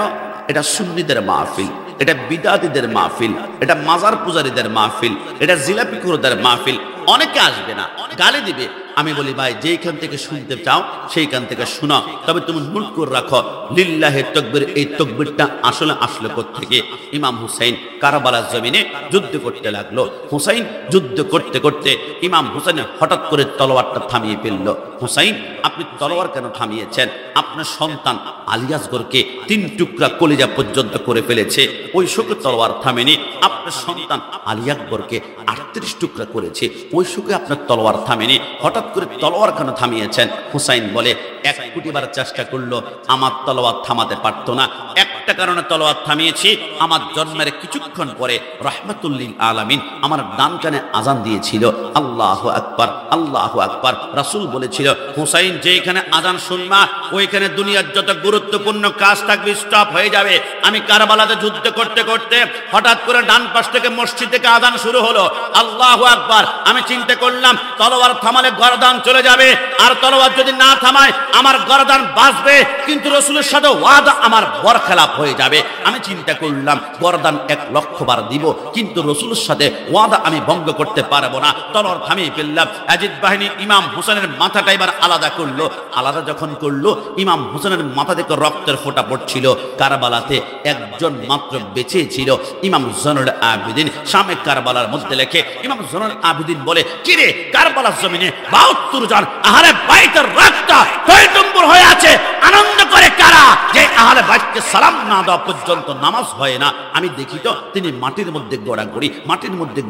এটা সুন্নিদের মাহফিল, এটা বিদাতীদের মাহফিল, এটা মাজার পূজারীদের মাহফিল, এটা জিলাপিখোরদের মাহফিল। অনেকে আসবে না, গালি দিবে। আমি বলি, ভাই যেইখান থেকে শুনতে চাও সেইখান থেকে শোনো, তবে তুমি নোট করে রাখো লিল্লাহে তাকবীর। এই তাকবীরটা আসলে আসলে কোত্থেকে? ইমাম হুসাইন কারবালার জমিনে যুদ্ধ করতে লাগলো। হুসাইন যুদ্ধ করতে করতে ইমাম হুসাইন হঠাৎ করে তলোয়ারটা থামিয়ে ফেললো। হুসাইন, আপনি তলোয়ার কেন থামিয়েছেন? আপনার সন্তান আলী আসগরকে 3 টুকরা কলিজা পর্যন্ত করে ফেলেছে, ওই শোকে তলোয়ার থামেনি। আপনার সন্তান আলী আকবরকে 38 টুকরা করেছে, ওই শোকে আপনার তলোয়ার থামেনি। হঠাৎ করে তলোয়ার কেন থামিয়েছেন? হুসাইন বলে, 1 কোটি বার চেষ্টা করলো, আমার তলোয়ার থামাতে পারতো না। একটা কারণে তলোয়ার থামিয়েছি, আমার জন্মের কিছুক্ষণ পরে রাহমাতুল লিল আলামিন আমার ডান কানে আজান দিয়েছিল, আল্লাহু আকবার, আল্লাহু আকবার। রাসূল বলেছিল, হুসাইন যেখানে আজান শুনবা, ওইখানে দুনিয়ার যত গুরুত্বপূর্ণ কাজ থাকবে স্টপ হয়ে যাবে। আমি কারবালাতে যুদ্ধ করতে করতে হঠাৎ করে ডান পাশ থেকে মসজিদ থেকে আজান শুরু হলো, আল্লাহু আকবার। আমি চিন্তা করলাম তলোয়ার থামালে গর্দান চলে যাবে, আর তলোয়ার যদি না থামায় আমার গর্দান বাঁচবে, কিন্তু রাসূলের সাথে ওয়াদা আমার বরখেলাপ হয়ে যাবে। আমি চিন্তা করলাম গর্দান 1,00,000 বার দিব, কিন্তু রাসূলের সাথে ওয়াদা আমি ভঙ্গ করতে পারবো না। তলোয়ার থামিয়ে ফেললাম। ইয়াজিদ বাহিনী ইমাম হুসাইনের মাথাটা এবার আলাদা করলো। আলাদা যখন করলো, ইমাম হুসাইনের মাথা থেকে রক্তের ফোঁটা পড়ছিল। কারবালাতে একজন মাত্র বেঁচে ছিল, ইমাম জয়নুল আবেদিন। শামে কারবালার মধ্যে লেখে, ইমাম জয়নুল আবেদিন বলে, কিরে কারবালার জমিনে 72 জন আহলে বাইতের রক্ত টইটুম্বুর হয়ে আছে, আনন্দ করে কারা? যে আহলে বাইতকে সালাম না না দেওয়া পর্যন্ত নামাজ হয় না। আমি দেখি তো তিনি মাটির মধ্যে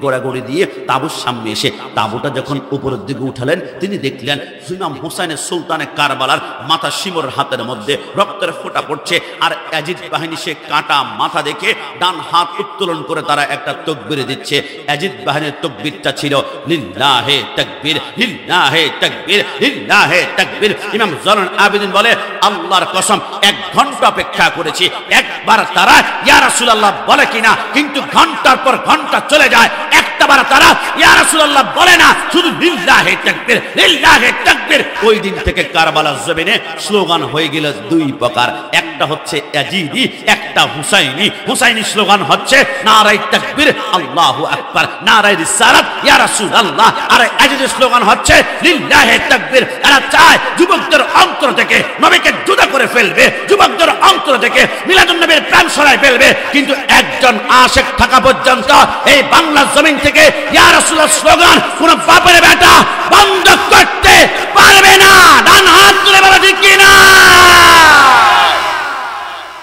গড়াগড়ি দিয়ে তাঁবুর সামনে এসে তাঁবুটা যখন উপরের দিকে উঠালেন, তিনি দেখলেন ইমাম হুসাইনের সুলতানে কারবালার মাথা শিমর হাতের মধ্যে রক্তের ফোঁটা পড়ছে। আর ইয়াজিদ বাহিনী সে কাটা মাথা দেখে ডান হাত উত্তোলন করে তারা একটা তাকবীর দিচ্ছে। ইয়াজিদ বাহিনীর তাকবীরটা ছিল লিল্লাহে তাকবীর, লিল্লাহে তাকবীর, লিল্লাহে তাকবীর। ইমাম জয়নুল আবেদিন বলে, আল্লাহর কসম 1 ঘন্টা অপেক্ষা করেছি একবার তারা ইয়া রাসূলুল্লাহ বলে কিনা, কিন্তু ঘন্টার পর ঘন্টা চলে যায়, একটাবার তারা ইয়া রাসূলুল্লাহ বলে না, শুধু লিল্লাহে তাকবীর, লিল্লাহে তাকবীর। ওই দিন থেকে কারবালার জমিনে স্লোগান হয়ে গেল 2 প্রকার, একটা হচ্ছে ইয়াজিদি, একটা হুসাইনি। হুসাইনি স্লোগান হচ্ছে নারায়ে তাকবীর আল্লাহু আকবার, নারায়ে রিসালাত ইয়া রাসূলুল্লাহ। আর ইয়াজিদের স্লোগান হচ্ছে লিল্লাহে তাকবীর। এরা চায় যুবকদের অন্তর থেকে নবীকে জুদা করে ফেলবে, যুবকদের অন্তর থেকে মিলাদুন নবীর প্রেম সরাই ফেলবে, কিন্তু একজন আশিক থাকা পর্যন্ত এই বাংলার জমিন থেকে ইয়া রাসূলুল্লাহ স্লোগান কোন বাপের বেটা বন্ধ করতে পারবে না। ডান হাত তুলে বলা ঠিক কিনা?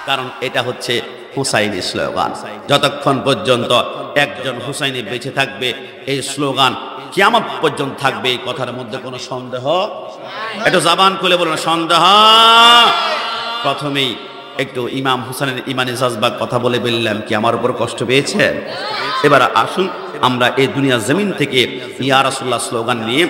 কারণ এটা হচ্ছে হুসাইনি স্লোগান। যতক্ষণ পর্যন্ত একজন হুসাইনি বেঁচে থাকবে, এই স্লোগান কিয়ামত পর্যন্ত থাকবে, এই কথার মধ্যে কোনো সন্দেহ। একটু জবান খুলে বলুন সন্দেহ। প্রথমেই একটু ইমাম হুসাইনের ইমানি জাজবার কথা বলে বললাম, কি আমার উপর কষ্ট পেয়েছেন? এবার আসুন আমরা এই দুনিয়ার জমিন থেকে ইয়া রাসূলুল্লাহ স্লোগান নিয়ে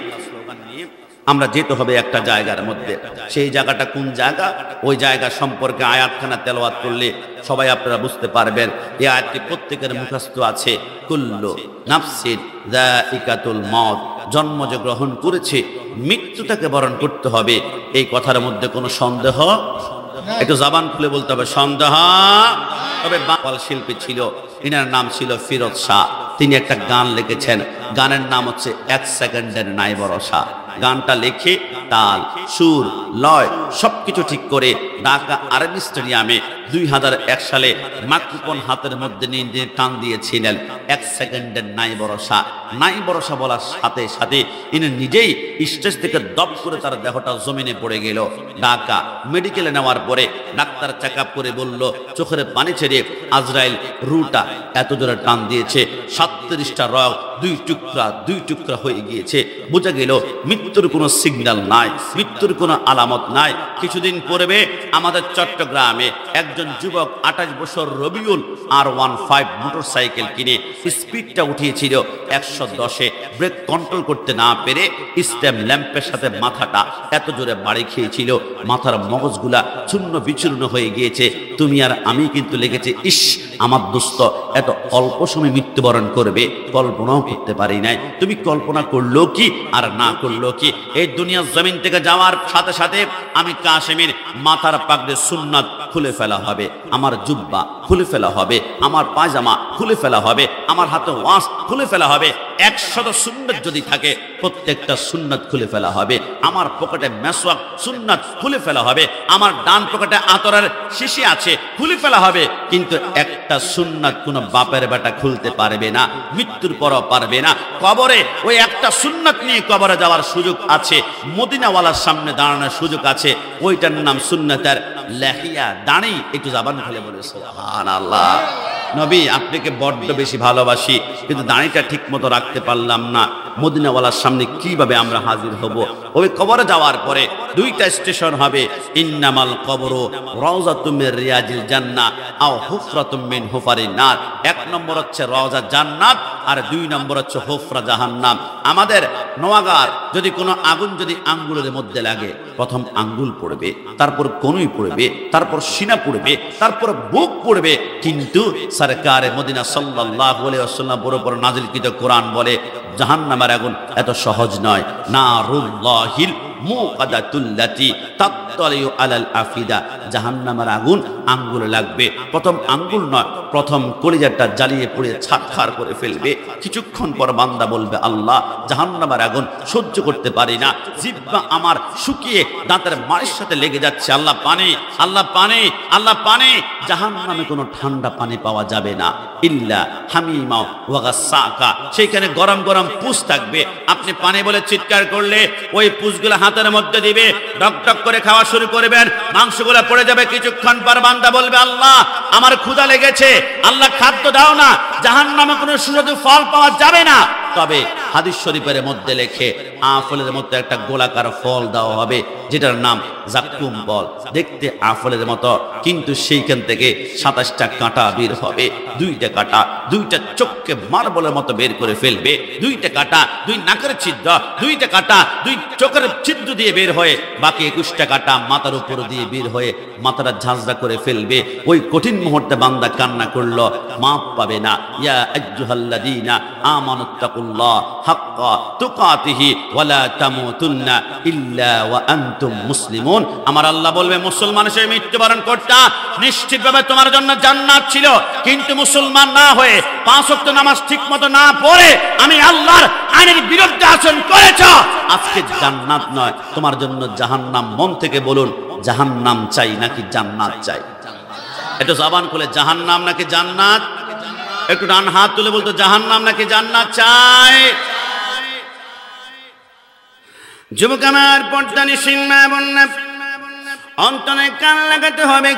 আমরা যেতে হবে একটা জায়গার মধ্যে। সেই জায়গাটা কোন জায়গা? ওই জায়গা সম্পর্কে আয়াতখানা তেলাওয়াত করলে সবাই আপনারা বুঝতে পারবেন। এই আয়াতটি প্রত্যেকের মুখস্থ আছে, কুল্লু নাফসিন যায়িকাতুল মউত, জন্ম যে গ্রহণ করেছে মৃত্যু তাকে বরণ করতে হবে, এই কথার মধ্যে কোনো সন্দেহ? একটু জবান খুলে বলতে হবে সন্দেহ। তবে বাঙাল শিল্পী ছিল, ইনার নাম ছিল ফিরোজ শাহ। তিনি একটা গান লিখেছেন, গানের নাম হচ্ছে 1 সেকেন্ডের নাই ভরসা। গানটা লিখে তাল, সুর, লয় সবকিছু ঠিক করে ঢাকা আরবি স্টেডিয়ামে 2001 সালে মাইক্রোফোন হাতের মধ্যে নিয়ে টান দিয়েছিলেন 1 সেকেন্ডের নাই ভরসা। নাই ভরসা বলার সাথে সাথে ইনি নিজেই স্টেজ থেকে দপ করে তার দেহটা জমিনে পড়ে গেল। ঢাকা মেডিকেলে নেওয়ার পরে ডাক্তার চেক আপ করে বলল, চোখের পানি ছেড়ে আজরাইল রুটা এত জোরে টান দিয়েছে, 37টা রগ 2 টুকরা হয়ে গিয়েছে। বোঝা গেল মৃত্যুর কোনো সিগন্যাল নাই, মৃত্যুর কোনো আলামত নাই। কিছুদিন পূর্বে আমাদের চট্টগ্রামে একজন যুবক 28 বছর রবিউল R15 মোটরসাইকেল কিনে স্পিডটা উঠিয়েছিল 110-এ, ব্রেক কন্ট্রোল করতে না পেরে স্ট্যাম ল্যাম্পের সাথে মাথাটা এত জোরে বাড়ি খেয়েছিল, মাথার মগজগুলা চূর্ণ বিচূর্ণ হয়ে গিয়েছে। তুমি আর আমি কিন্তু লেগেছে, ইস আমার দোস্ত এত অল্প সময় মৃত্যুবরণ করবে, কল্পনাও করতে পারি নাই। তুমি কল্পনা করলো কি আর না করলো কি? এই দুনিয়ার জমিন থেকে যাওয়ার সাথে সাথে আমি কাশেমের মাথার পাগড়ি সুন্নাত খুলে ফেলা হবে, আমার জুব্বা খুলে ফেলা হবে, আমার পায়জামা খুলে ফেলা হবে, আমার হাতে ওয়াস খুলে ফেলা হবে। 100 সুন্নাত যদি থাকে প্রত্যেকটা সুন্নাত খুলে ফেলা হবে। আমার পকেটে মেসওয়াক সুন্নাত খুলে ফেলা হবে, আমার ডান পকেটে আতরের শিশি আছে খুলে ফেলা হবে। কিন্তু একটা সুন্নাত কোন বাপের বেটা খুলতে পারবে না, মৃত্যুর পরও পারবে না। কবরে ওই একটা সুন্নাত নিয়ে কবরে যাওয়ার সুযোগ আছে, মদিনাওয়ালার সামনে দাঁড়ানোর সুযোগ আছে। ওইটার নাম সুন্নাতের লাহিয়া, দাঁড়ি। একটু জবান খুলে বলে সুবহানাল্লাহ। নবী আপনাকে বড্ড বেশি ভালোবাসি, কিন্তু দাঁড়িটা ঠিক মতো রাখতে পারলাম না। মদিনাওয়ালার সামনে কিভাবে আমরা হাজির হব? ওই কবরে যাওয়ার পরে 2টা স্টেশন হবে, ইন্নামাল কবরু রাউযাতুম মির রিয়াজিল জান্নাহ আও হুফরাতুম মিন হুফারিন নার। 1 নম্বর হচ্ছে রওজা জান্নাত, আর 2 নম্বর হচ্ছে হুফরা জাহান্নাম। আমাদের নোয়াগার যদি কোনো আগুন যদি আঙ্গুলের মধ্যে লাগে, প্রথম আঙ্গুল পড়বে, তারপর কনুই পড়বে, তারপর সিনা পড়বে, তারপর বুক পড়বে। কিন্তু সরকারে মদিনা সাল্লাল্লাহু আলাইহি ওয়াসাল্লাম বরাবর নাজিলকৃত কোরআন বলে জাহান্নামের আগুন এত সহজ নয়। নারুল্লাহিল মুকাদাতুল্লাতি তাত্তালিউ আলাল আফিদা, জাহান্নামের আগুন আঙ্গুলে লাগবে। প্রথম আঙ্গুল নয়, প্রথম কলিজাটা জ্বালিয়ে পুড়িয়ে ছারখার করে ফেলবে। কিছুক্ষণ পর বান্দা বলবে, আল্লাহ জাহান্নামের আগুন সহ্য করতে পারি না, জিহ্বা আমার শুকিয়ে দাঁতের মাড়ির সাথে লেগে যাচ্ছে। আল্লাহ পানি, আল্লাহ পানি, আল্লাহ পানি। জাহান্নামে কোনো ঠান্ডা পানি পাওয়া যাবে না, ইল্লা হামিমা ওয়া গাসসাকা, সেখানে গরম গরম পুষ থাকবে। আপনি পানি বলে চিৎকার করলে ওই পুষগুলো হাতের মধ্যে দিবে, টক টক করে খাওয়া শুরু করবেন, মাংসগুলো পড়ে যাবে। কিছুক্ষণ পর বান্দা বলবে আল্লাহ আমার ক্ষুধা লেগেছে, আল্লাহ খাদ্য দাও না, জাহান্নামে কোনো সুস্বাদু ফল পাওয়া যাবে না। তবে হাদিস শরীফের মধ্যে লেখে আফলের মতো একটা গোলাকার ফল দেওয়া হবে যেটার নাম জাক্কুম ফল, দেখতে আফলের মতো, কিন্তু সেইখান থেকে 27টা কাঁটা বের হবে। 2টা কাঁটা 2টা চোখকে মার্বলের মতো বের করে ফেলবে, 2টা কাঁটা 2 নাকের ছিদ্র, 2টা কাঁটা 2 চোখের ছিদ্র দিয়ে বের হয়ে বাকি 21টা কাঁটা মাথার উপর দিয়ে বের হয়ে মাথাটা ঝাঁঝরা করে ফেলবে। ওই কঠিন মুহূর্তে বান্দা কান্না করলো, মাপ পাবে না। ইয়া আইয়ুহাল্লাযীনা আমানুত্তাকুল্লাহ হাক্কা তুকাতিহি ওয়ালা তামুতুন্না ইল্লা ওয়া আনতুম মুসলিমুন। আমার আল্লাহ বলবে মুসলমান হিসেবে মৃত্যুবরণ করতা, নিশ্চিতভাবে তোমার জন্য জান্নাত ছিল, কিন্তু মুসলমান না হয়ে 5 ওয়াক্ত নামাজ ঠিকমতো না পড়ে আমি আল্লাহর আইনের বিরুদ্ধে আচরণ করেছ, আজকে জান্নাত নয় তোমার জন্য জাহান্নাম। মন থেকে বলুন জাহান্নাম চাই নাকি জান্নাত চাই? এটা জবান খুলে জাহান্নাম নাকি জান্নাত? একটু ডান হাত তুলে বলতো জাহান্নাম নাকি জান্নাত চাই? যুবক আমার, পর্দা নিশিন মা বোনেরা, অন্তরে কান লাগাতে হবে।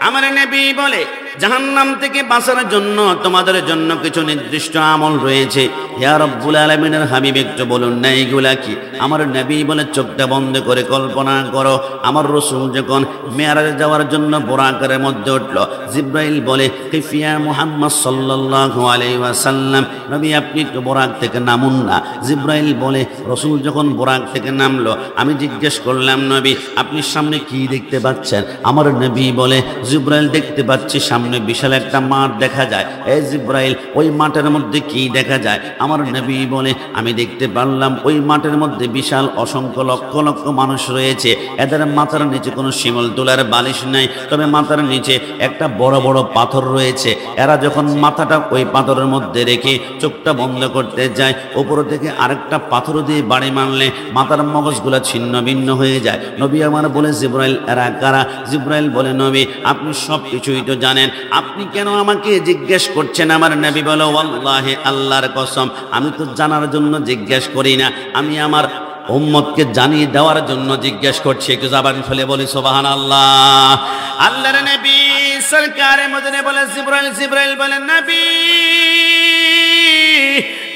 আমার নবী বলে জাহান্নাম থেকে বাঁচার জন্য তোমাদের জন্য কিছু নির্দিষ্ট আমল রয়েছে। ইয়া রব্বুল আলামিনের হাবিব একটু বলুন না এগুলা কি? আমার নবী বলে চোখটা বন্ধ করে কল্পনা করো, আমার রাসূল যখন মেরাজে যাওয়ার জন্য বুরাকের মধ্যে উঠল, জিবরাইল বলে কাইফিয়া মুহাম্মদ সাল্লাল্লাহু আলাইহি ওয়াসাল্লাম, নবী আপনি একটু বুরাক থেকে নামুন না। জিবরাইল বলে রাসূল যখন বুরাক থেকে নামলো, আমি জিজ্ঞেস করলাম নবী আপনি সামনে কি দেখতে পাচ্ছেন? আমার নবী বলে জিবরাইল দেখতে পাচ্ছি সামনে বিশাল একটা মাঠ দেখা যায়। এই জিবরাইল ওই মাঠের মধ্যে কি দেখা যায়? আমার নবী বলে আমি দেখতে পারলাম ওই মাঠের মধ্যে বিশাল অসংখ্য লক্ষ লক্ষ মানুষ রয়েছে, এদের মাথার নিচে কোনো শিমল তোলার বালিশ নাই, তবে মাথার নিচে একটা বড় বড় পাথর রয়েছে। এরা যখন মাথাটা ওই পাথরের মধ্যে রেখে চোখটা বন্ধ করতে যায়, উপর থেকে আরেকটা পাথর দিয়ে বাড়ি মারলে মাথার মগজগুলা ছিন্ন ভিন্ন হয়ে যায়। নবী আমার বলে জিবরাইল এরা কারা? জিবরাইল বলে নবী আপনি সব কিছুই তো জানেন, আপনি কেন আমাকে জিজ্ঞেস করছেন? আমার নবী বলে ওয়াল্লাহি আল্লাহর কসম আমি তো জানার জন্য জিজ্ঞেস করি না, আমি আমার উম্মতকে জানিয়ে দেওয়ার জন্য জিজ্ঞেস করছি। একটু জবান খুলে বলি সুবহানাল্লাহ। আল্লাহর নবী সরকারে মদিনা বলে জিবরাইল বলে নবী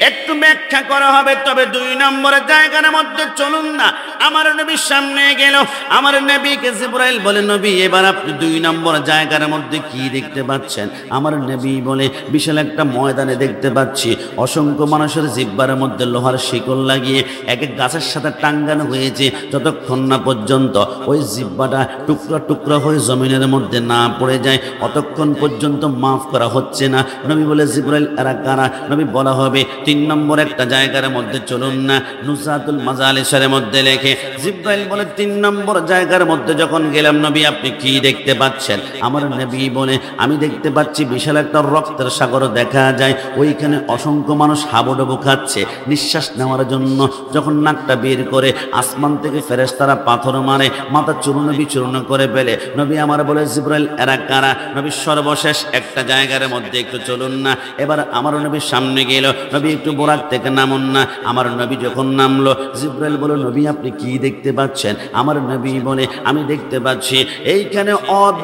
একটু ব্যাখ্যা করা হবে, তবে 2 নম্বরের জায়গার মধ্যে চলুন না। আমার নবীর সামনে গেল, আমার নবীকে জিবরাইল বলে নবী এবার আপনি 2 নম্বর জায়গার মধ্যে কি দেখতে পাচ্ছেন? আমার নবী বলে বিশাল একটা ময়দানে দেখতে পাচ্ছি অসংখ্য মানুষের জিহ্বার মধ্যে লোহার শিকল লাগিয়ে এক এক গাছের সাথে টাঙ্গানো হয়েছে, যতক্ষণ না পর্যন্ত ওই জিহ্বাটা টুকরা টুকরা হয়ে জমিনের মধ্যে না পড়ে যায় অতক্ষণ পর্যন্ত মাফ করা হচ্ছে না। নবী বলে জিবরাইল এরা কারা? নবী বলা হবে 3 নম্বর একটা জায়গার মধ্যে চলুন না। নুসাতুল মাজালিসের মধ্যে লেখে জিবরাইল বলে 3 নম্বর জায়গার মধ্যে যখন গেলাম নবী আপনি কি দেখতে পাচ্ছেন? আমার নবী বলে আমি দেখতে পাচ্ছি বিশাল একটা রক্তের সাগর দেখা যায়, ওইখানে অসংখ্য মানুষ হাবুডুবু খাচ্ছে নিঃশ্বাস নেওয়ার জন্য। যখন নাকটা বের করে আসমান থেকে ফেরেশতারা পাথর মারে, মাথা চূর্ণ বিচূর্ণ করে ফেলে। নবী আমার বলে জিবরাইল এরা কারা? নবী সর্বশেষ একটা জায়গার মধ্যে একটু চলুন না। এবার আমার নবীর সামনে গেল, নবী একটু বোরাক থেকে নামুন না। আমার নবী যখন নামলো জিবরাইল বলে নবী আপনি কি দেখতে পাচ্ছেন? আমার নবী বলে আমি দেখতে পাচ্ছি এইখানে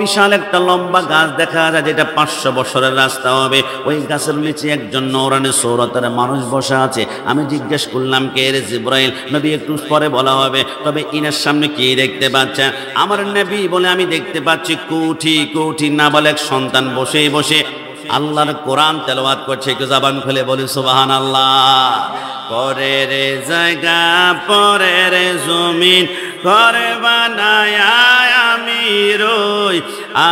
বিশাল একটা লম্বা গাছ দেখা যায়, যেটা 500 বছরের রাস্তা হবে। ওই গাছের নিচে একজন নৌরানি সৌরতার মানুষ বসা আছে। আমি জিজ্ঞেস করলাম কে রে জিবরাইল? নবী একটু পরে বলা হবে, তবে ইনার সামনে কি দেখতে পাচ্ছেন? আমার নবী বলে আমি দেখতে পাচ্ছি কোটি কোটি নাবালেগ সন্তান বসে বসে আল্লাহর কোরআন তেলাওয়াত করছে। একটু জবান খুলে বলি সুবহানাল্লাহ। পরের জায়গা পরের জমিন ঘরে বানায় আমি রই,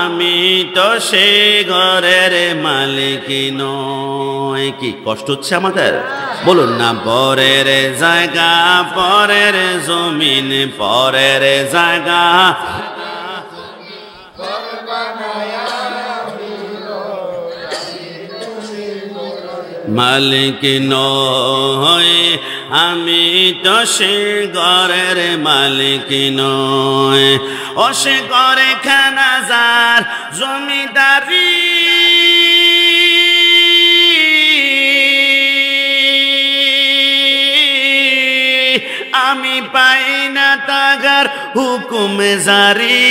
আমি তো সে ঘরের মালিক নই। কি কষ্ট হচ্ছে আমাদের? বলুন না পরের জায়গা পরের জমিন পরের জায়গা মালিক নয়, আমি তো সে ঘরের মালিক নয়। ও সে ঘরে খানা যার জমিদারি, আমি পাই না তা মাগার হুকুম জারি,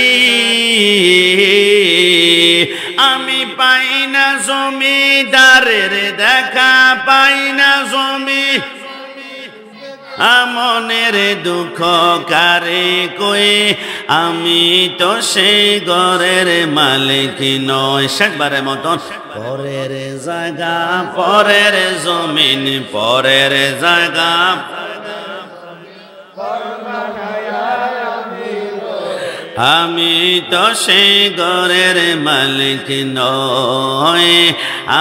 আমি পাই না জমিদারের দেখা, পাই না জমি আমনের দুঃখ কারে কই, আমি তো সেই ঘরের মালিক নয়। শেষবারের মতন পরের জায়গা, পরের জমিন, পরের জায়গা, আমি তো সেই ঘরের মালিক নয়,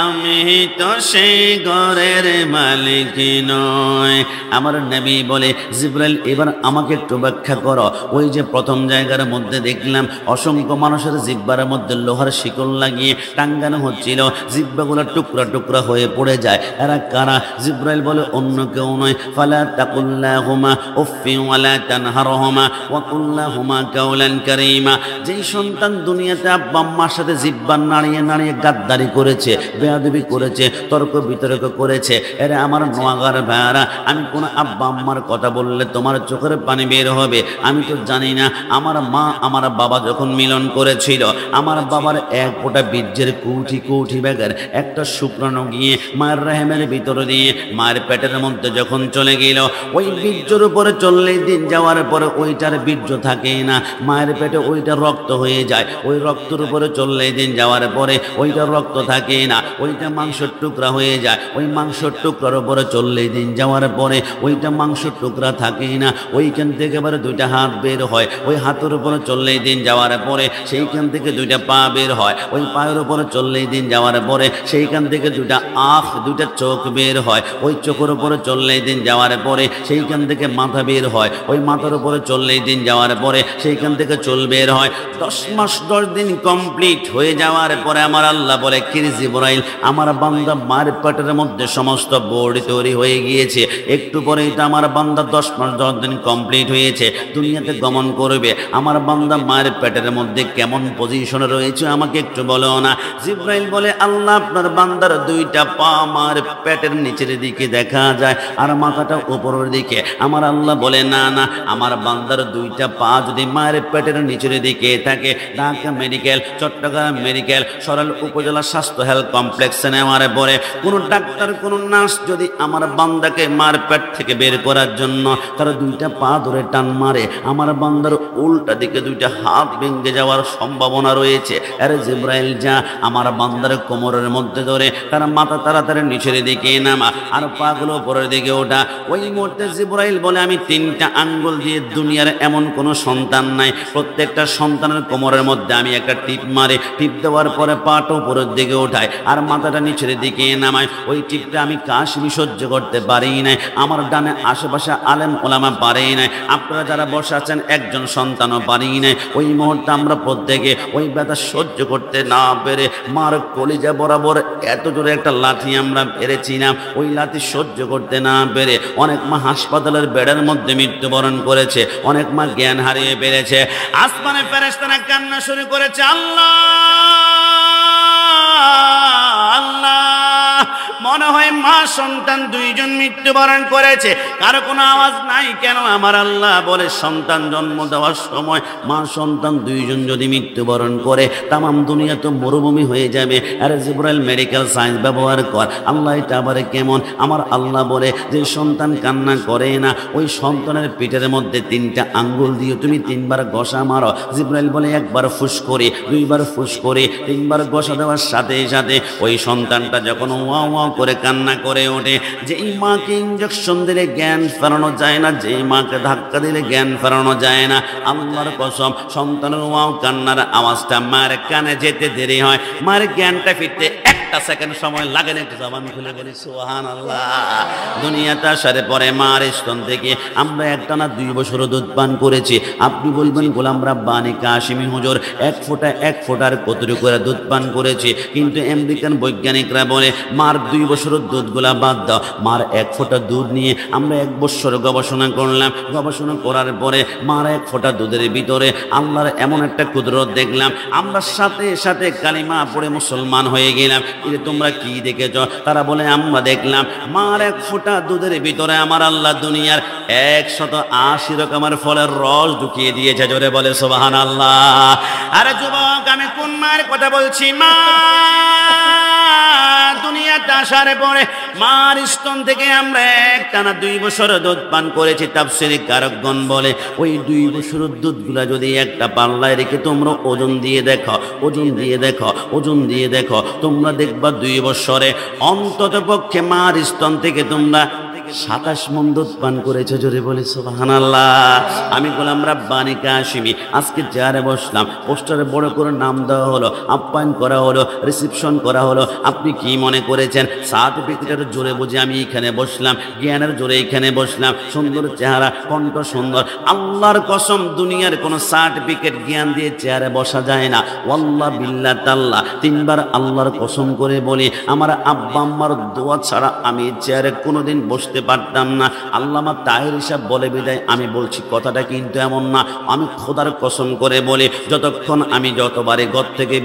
আমি তো সেই ঘরের মালিক নয়। আমার নবী বলে, জিবরাইল এবার আমাকে একটু ব্যাখ্যা করো, ওই যে প্রথম জায়গার মধ্যে দেখলাম অসংখ্য মানুষের জিব্বার মধ্যে লোহার শিকল লাগিয়ে টাঙ্গানো হচ্ছিল, জিব্বাগুলো টুকরা টুকরা হয়ে পড়ে যায়, এরা কারা? জিবরাইল বলে অন্য কেউ নয়। ফালা তাকুল্লাহুমা উফফি ওয়ালা তানহারহুমা ওয়া কুল্লাহুমা কাওলান কারীমা। যেই সন্তান দুনিয়াতে আব্বা আম্মার সাথে জিব্বা নাড়িয়ে নাড়িয়ে গাদ্দারি করেছে, বেয়াদবি করেছে, তর্ক বিতর্ক করেছে, এরা আমার নোয়াগার ভাইয়ারা, আমি কোন আব্বা আম্মার কথা বললে তোমার চোখের পানি বের হবে। আমি তো জানি না আমার মা আমার বাবা যখন মিলন করেছিল, আমার বাবার এক ফোঁটা বীর্যের কৌঠি কৌঠি ব্যাগের একটা শুক্রাণু গিয়ে মায়ের রেহেমের ভিতরে দিয়ে মায়ের পেটের মধ্যে যখন চলে গেল, ওই বীর্যের উপরে 40 দিন যাওয়ার পরে ওইটার বীর্য থাকে না, মায়ের পেটে ওইটা রক্ত হয়ে যায়, ওই রক্তের উপরে 40 দিন যাওয়ার পরে ওইটা রক্ত থাকে না, ওইটা মাংসের টুকরা হয়ে যায়, ওই মাংসের টুকরার উপরে 40 দিন যাওয়ার পরে ওইটা মাংসের টুকরা থাকে না, ওইখান থেকে এবারে 2টা হাত বের হয়, ওই হাতের উপরে 40 দিন যাওয়ার পরে সেইখান থেকে 2টা পা বের হয়, ওই পায়ের উপরে 40 দিন যাওয়ার পরে সেইখান থেকে 2টা আখ 2টা চোখ বের হয়, ওই চোখের উপরে 40 দিন যাওয়ার পরে সেইখান থেকে মাথা বের হয়, ওই মাথার উপরে 40 দিন যাওয়ার পরে সেইখান থেকে চুল বের হয়। 10 মাস 10 দিন কমপ্লিট হয়ে যাওয়ার পরে আমার আল্লাহ বলে, কি জিবরাইল, আমার বান্দা মায়ের পেটের মধ্যে সমস্ত বডি তৈরি হয়ে গিয়েছে, একটু পরেই তো আমার বান্দা 10 মাস 10 দিন কমপ্লিট হয়েছে, দুনিয়াতে গমন করবে। আমার বান্দা মায়ের পেটের মধ্যে কেমন পজিশনে রয়েছে আমাকে একটু বলো না। জিবরাইল বলে, আল্লাহ আপনার বান্দার 2টা পা মায়ের পেটের নিচের দিকে দেখা যায় আর মাথাটা উপরের দিকে। আমার আল্লাহ বলে, না না, আমার বান্দার 2টা পা যদি মায়ের পেটের নিচের দিকে থাকে, ঢাকা মেডিকেল, চট্টগ্রাম মেডিকেল, সরাইল উপজেলা স্বাস্থ্য হেলথ কমপ্লেক্সে নেওয়ার পরে কোনো ডাক্তার কোনো নার্স যদি আমার বান্দাকে মার পেট থেকে বের করার জন্য তারা 2টা পা ধরে টান মারে, আমার বান্দার উল্টা দিকে 2টা হাত ভেঙে যাওয়ার সম্ভাবনা রয়েছে। আরে জিবরাইল যা, আমার বান্দার কোমরের মধ্যে ধরে তার মাথা তাড়াতাড়ি নিচের দিকে নামা আর পাগুলো উপরের দিকে ওঠা। ওই মুহূর্তে জিবরাইল বলে, আমি 3টা আঙ্গুল দিয়ে দুনিয়ার এমন কোনো সন্তান নাই, প্রত্যেকটা সন্তানের কোমরের মধ্যে আমি একটা টিপ মারি, টিপ দেওয়ার পরে পাটা উপরের দিকে ওঠাই আর মাথাটা নিচের দিকে নামাই। ওই টিপটা আমি কাশমি সহ্য করতে পারি নাই, আমার ডানে আশেপাশে আলেম ওলামা পারেই নাই, আপনারা যারা বসে আছেন একজন সন্তানও পারি নাই। ওই মুহূর্তে আমরা প্রত্যেকে ওই ব্যথা সহ্য করতে না পেরে মার কলিজা বরাবর এত জোরে একটা লাঠি আমরা পেরেছিলাম, ওই লাঠি সহ্য করতে না পেরে অনেক মা হাসপাতালের বেডের মধ্যে মৃত্যুবরণ করেছে, অনেক মা জ্ঞান হারিয়ে ফেলেছে। আসমানে ফেরেশতারা কান্না শুরু করেছে, আল্লাহ আল্লাহ, মনে হয় মা সন্তান 2জন মৃত্যুবরণ করেছে, কারো কোনো আওয়াজ নাই কেন? আমার আল্লাহ বলে, সন্তান জন্ম দেওয়ার সময় মা সন্তান 2জন যদি মৃত্যুবরণ করে তামাম দুনিয়া তো মরুভূমি হয়ে যাবে। আরে জিবরাইল মেডিকেল সায়েন্স ব্যবহার কর। আল্লাহ এটা আবার কেমন? আমার আল্লাহ বলে, যে সন্তান কান্না করে না ওই সন্তানের পেটের মধ্যে 3টা আঙ্গুল দিয়ে তুমি 3বার ঘষা মারো। জিবরাইল বলে, 1বার ফুস করে, 2বার ফুস করে, 3বার ঘষা দেওয়ার সাথে সাথে ওই সন্তানটা যখন ওয়াও ওয়াও করে কান্না করে ওঠে, যেই মাকে ইঞ্জেকশন দিলে জ্ঞান ফেরানো যায় না, যেই মাকে ধাক্কা দিলে জ্ঞান ফেরানো যায় না, আল্লাহর কসম সন্তানের ওয়াও কান্নার আওয়াজটা মায়ের কানে যেতে দেরি হয়, মায়ের জ্ঞানটা ফিরতে 1টা সেকেন্ড সময় লাগে না। একটু জবান খুলে বলি সুবহানাল্লাহ। দুনিয়াতে আসার পরে মার স্তন থেকে আমরা একটানা 2 বছর দুধ পান করেছি। আপনি বলবেন গোলাম রাব্বানী কাশিমি হুজুর 1 ফোঁটার কতটুকু করে দুধ পান করেছি, কিন্তু আমেরিকান বৈজ্ঞানিকরা বলে মার 2 বছরের দুধগুলা বাদ দাও, মার 1 ফোঁটা দুধ নিয়ে আমরা 1 বছর গবেষণা করলাম। গবেষণা করার পরে মার 1 ফোঁটা দুধের ভিতরে আল্লাহর এমন একটা কুদরত দেখলাম, আমরা সাথে সাথে কালিমা পড়ে মুসলমান হয়ে গেলাম। এটা তোমরা কি দেখেছ? তারা বলে আমরা দেখলাম মার এক ফোঁটা দুধের ভিতরে আমার আল্লাহ দুনিয়ার 180 রকমের ফলের রস ঢুকিয়ে দিয়েছে। জোরে বলে সুবহানাল্লাহ। আরে যুবক, আমি কোন মায়ের কথা বলছি? মা দুনিয়াতে আসার পরে মার স্তন থেকে আমরা একটানা 2 বছর দুধ পান করেছি। তাফসীরে কারকগণ বলে ওই 2 বছরের দুধগুলা যদি একটা পাল্লায় রেখে তোমরা ওজন দিয়ে দেখো, ওজন দিয়ে দেখো, ওজন দিয়ে দেখো, তোমরা দেখবা 2 বছরে অন্তত পক্ষে মার স্তন থেকে তোমরা 27 মণ দুধ পান করেছে। জোরে বলে সুবহানাল্লাহ। আমি গোলাম রাব্বানী কাশিমি আজকে চেয়ারে বসলাম, পোস্টারে বড় করে নাম দেওয়া হলো, আপ্যায়ন করা হলো, রিসেপশন করা হলো। আপনি কি মনে করেছেন সার্টিফিকেটের জোরে বুঝে আমি এখানে বসলাম, জ্ঞানের জোরে এখানে বসলাম? সুন্দর চেহারা, কণ্ঠ সুন্দর। আল্লাহর কসম, দুনিয়ার কোনো সার্টিফিকেট জ্ঞান দিয়ে চেয়ারে বসা যায় না। ওয়াল্লাহ বিল্লাহ তাল্লাহ 3 বার আল্লাহর কসম করে বলি, আমার আব্বা আম্মার দোয়া ছাড়া আমি চেয়ারে কোনোদিন বসতে পারতাম না। আল্লামা তাহের সাহেব বলে বিদায় আমি বলছি, কথাটা কিন্তু এমন না। আমি খোদার কসম করে বলি, যতক্ষণ আমি যতবারে ঘর থেকে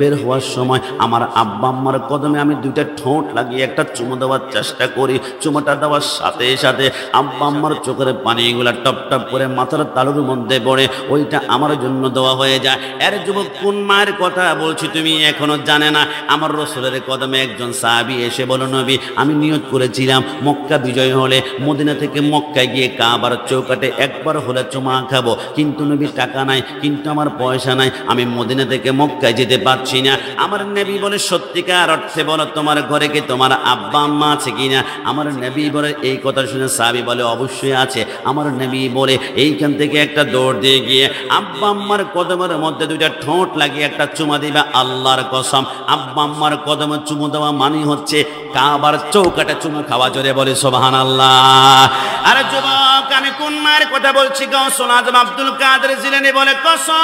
বের হওয়ার সময় আমার আব্বা আম্মার কদমে আমি 2টা ঠোঁট লাগিয়ে একটা চুমো দেওয়ার চেষ্টা করি। চুমোটা দেওয়ার সাথে সাথে আব্বা আম্মার চোখের পানিগুলা টপ টপ করে মাথার তালুর মধ্যে পড়ে, ওইটা আমার জন্য দেওয়া হয়ে যায়। এর যুবক, কোন মায়ের কথা বলছি তুমি এখনো জানে না? আমার রাসূলের কদমে একজন সাহাবী এসে বলল, নবী আমি নিয়ত করেছিলাম মক্কা বিজয় হলে মদিনা থেকে মক্কায় গিয়ে কাবার চৌকাটে একবার হলে চুমা খাবো, কিন্তু নবী টাকা নাই, কিন্তু আমার পয়সা নাই, আমি মদিনা থেকে মক্কায় যেতে পারছি না। আমার নবী বলে, সত্যিকার অর্থে বলো তোমার ঘরে কি তোমার আব্বা আম্মা আছে কিনা? আমার নবী বলে, এই কথা শুনে সাহাবী বলে, অবশ্যই আছে। আমার নবী বলে, এইখান থেকে একটা দৌড় দিয়ে গিয়ে আব্বা আম্মার কদমের মধ্যে 2টা ঠোঁট লাগিয়ে একটা চুমা দিবা। আল্লাহর কসম, আব্বা আম্মার কদমে চুমু দেওয়া মানে হচ্ছে কাবার চৌকাটে চুমু খাওয়া। জোরে বলে সুবহানাল্লাহ। আরে যুবক, আমি কোন মায়ের কথা বলছি? গাউসুল আজম আব্দুল কাদের জিলানী বলে, কসম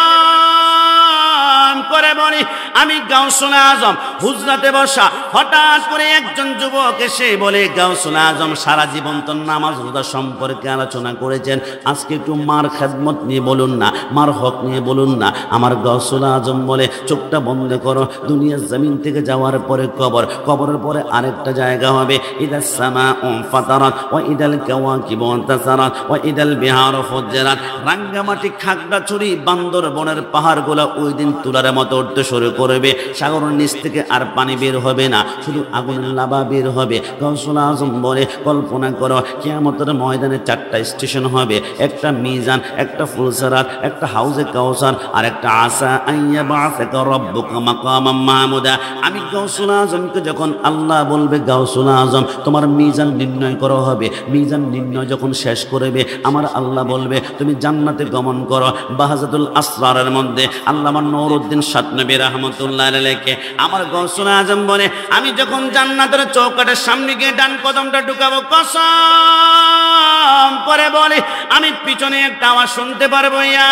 করে বলি আমি গাউসুল আজম হুজরাতে বসা, হঠাৎ করে একজন যুবক এসে বলে, গাউসুল আজম সারা জীবন তো নামাজ রোজা সম্পর্কে আলোচনা করেছেন, আজকে একটু মার খেদমত নিয়ে বলুন না, মার হক নিয়ে বলুন না। আমার গাউসুল আজম বলে, চোখটা বন্ধ করো, দুনিয়ার জমিন থেকে যাওয়ার পরে কবর, কবরের পরে আরেকটা জায়গা হবে। ইদাস সামাউ ফাতারাত ওয়া ইদাল কাওয়াকিবু তাসারাত ওয়া ইদাল বিহারু ফুজ্জিরাত। রাঙ্গামাটি, খাগড়াছড়ি, বান্দরবনের পাহাড়গুলো ওই দিন তুলার মতো উঠতে শুরু করবে। সাগরের নিচ থেকে আর পানি বের হবে না, শুধু আগুনের লাভা বের হবে। গাউসুল আজম বলে, কল্পনা করো কিয়ামতের ময়দানে 4টা স্টেশন হবে, একটা মিজান, একটা ফুলসরাত, একটা হাউজে কাউসার, আর একটা আসা আইয়া বাসাকা রব্বুকা মাকামাম মাহমুদা। আমি গাউসুল আজমকে যখন আল্লাহ বলবে, গাউসুল আজম তোমার মিজান নির্ণয় করা হবে, মিজান নির্ণয় যখন শেষ করবে আমার আল্লাহ বলবে তুমি জান্নাতে গমন করো। বাহাজাতুল আসরারের মধ্যে আল্লামা নূরউদ্দিন সাতনবী রাহমাতুল্লাহ আলাইহি আমার গাউসুল আজম বলে, আমি যখন জান্নাতের চৌকাটের সামনে গিয়ে ডান কদমটা ঢুকাবো, কসম করে বলে আমি পিছনে একটা আওয়াজ শুনতে পারবো, ইয়া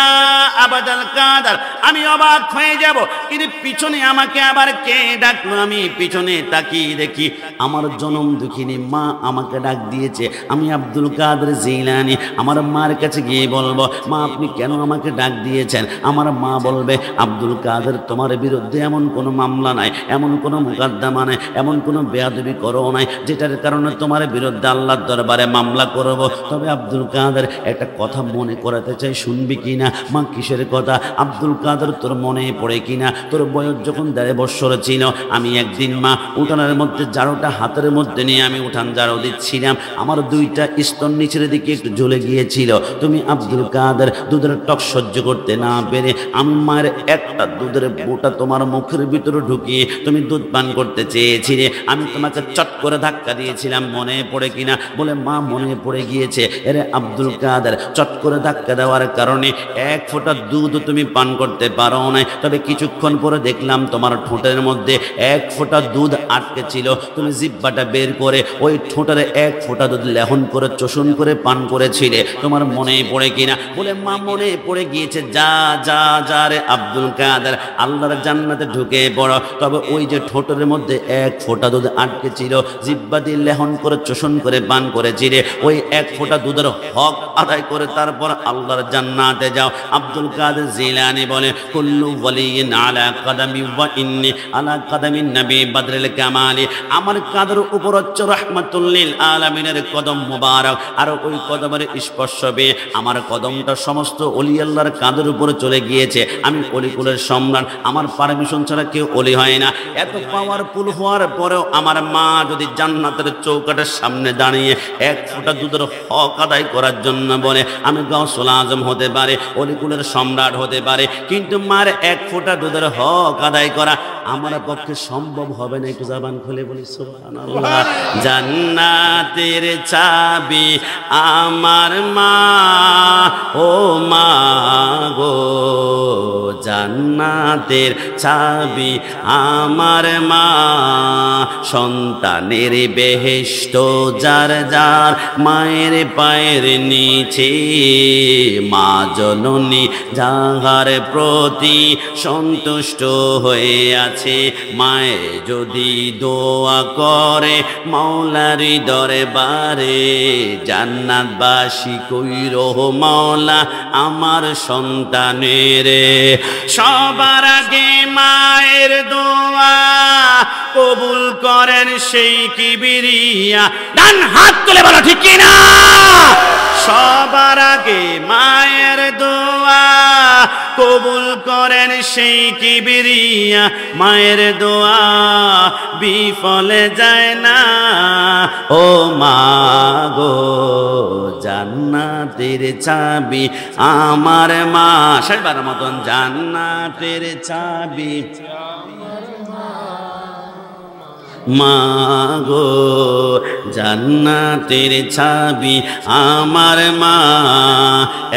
আবাদাল কাদার। আমি অবাক হয়ে যাব, কিন্তু পিছনে আমাকে আবার কে ডাকলো? আমি পিছনে তাকিয়ে দেখি আমার জনম দুঃখিনী মা আমাকে ডাক দিয়েছে। আমি আব্দুল কাদের জিলানী আমার মার কাছে গিয়ে বলবো, মা আপনি কেন আমাকে ডাক দিয়েছেন? আমার মা বলবে, আব্দুল কাদের তোমার বিরুদ্ধে এমন কোনো মামলা নাই, এমন কোনো মুকদ্দমা নাই, এমন কোনো বেয়াদবি করো নাই যেটার কারণে তোমার বিরুদ্ধে আল্লাহর দরবারে মামলা করব। তবে আব্দুল কাদের একটা কথা মনে করাতে চাই, শুনবি কিনা? মা কিসের কথা? আব্দুল কাদের তোর মনে পড়ে কিনা তোর বয়স যখন 1.5 বছর ছিল, আমি একদিন মা উঠানের মধ্যে ঝাড়ুটা হাতের মধ্যে নিয়ে আমি উঠান ঝাড়ু দিচ্ছিলাম, আমার 2টা স্তন নিচের দিকে একটু জ্বলে গিয়েছিল। তুমি আব্দুল কাদের দুধের টক সহ্য করতে না পেরে আমি মায়ের একটা দুধের বোটা তোমার মুখের ভিতরে ঢুকিয়ে তুমি দুধ পান করতে চেয়েছিলে, আমি তোমাকে চট করে ধাক্কা দিয়েছিলাম, মনে পড়ে কিনা? বলে, মা মনে পড়ে গিয়েছে। এরে আব্দুল কাদের চট করে ধাক্কা দেওয়ার কারণে 1 ফোঁটা দুধ তুমি পান করতে পারো না। তবে কিছুক্ষণ পরে দেখলাম তোমার ঠোঁটের মধ্যে 1 ফোঁটা দুধ আটকে ছিল, তুমি জিহ্বাটা বের করে ওই ঠোঁটের 1 ফোঁটা দুধ লেহন করে চোষণ করে পান করেছিলে, তোমার মনে পড়ে কিনা? বলে, মা মনে পড়ে গিয়েছে। যা যা যা রে আব্দুল কাদের, আল্লাহর জান্নাতে ঢুকে পড়ো। তবে ওই যে ঠোঁটের মধ্যে 1 ফোঁটা দুধ আটকে ছিল, জিহ্বা দিয়ে লেহন করে চোষণ করে পান করেছিলে, ওই 1 ফোঁটা দুধের হক আদায় করে তারপর আল্লাহর জান্নাতে যাও। আব্দুল কাদের জিলানী বলে কুল্লু ওয়ালিয়িন আলা কাদামি ওয়া ইন্নী আলা কাদামিন নবী বদরুল কামালি। আমার কাদের উপর হচ্ছে রাহমাতুল লিল আলামিনের কদম মুবারক, আর ওই কদমের স্পর্শ পেয়ে আমার কদমটা সমস্ত ওলি আল্লাহর কাদের উপরে চলে গিয়েছে। আমি অলিকুলের সম্রাট, আমার পারমিশন ছাড়া কেউ অলি হয় না। এত পাওয়ারফুল হওয়ার পরেও আমার মা যদি জান্নাতের চৌকাঠের সামনে দাঁড়িয়ে এক ফোঁটা দুধের হক আদায় করার জন্য বলে আমি গাউসুল আজম হতে পারে, অলিকুলের সম্রাট হতে পারে, কিন্তু মার এক ফোঁটা দুধের হক আদায় করা আমার পক্ষে সম্ভব হবে না। একটু জবান খুলে বলি সুবহানাল্লাহ। জান্নাতের চাবি আমার মা, ও মা গো, জান্নাতের চাবি আমার মা। সন্তানের বেহেশত যার যার মায়ের পায়ের নিচে, মা জননী যাহার প্রতি সন্তুষ্ট হয়ে আছে। মায়ে যদি দোয়া করে মাওলার দরবারে, জান্নাতবাসী কইরো মাওলা আমার সন্তানের। সবার আগে মায়ের দোয়া কবুল করেন সেই কিবরিয়া। ডান হাত তুলে বলো ঠিক কিনা। সবার আগে মায়ের দোয়া কবুল করেন সেই কিবরিয়া। মায়ের দোয়া বিফলে যায় না, ও মা গো, জান্নাতের চাবি আমার মা। শেষবার মতন জান্নাতের চাবি মা গো, জান্নাতের চাবি আমার মা।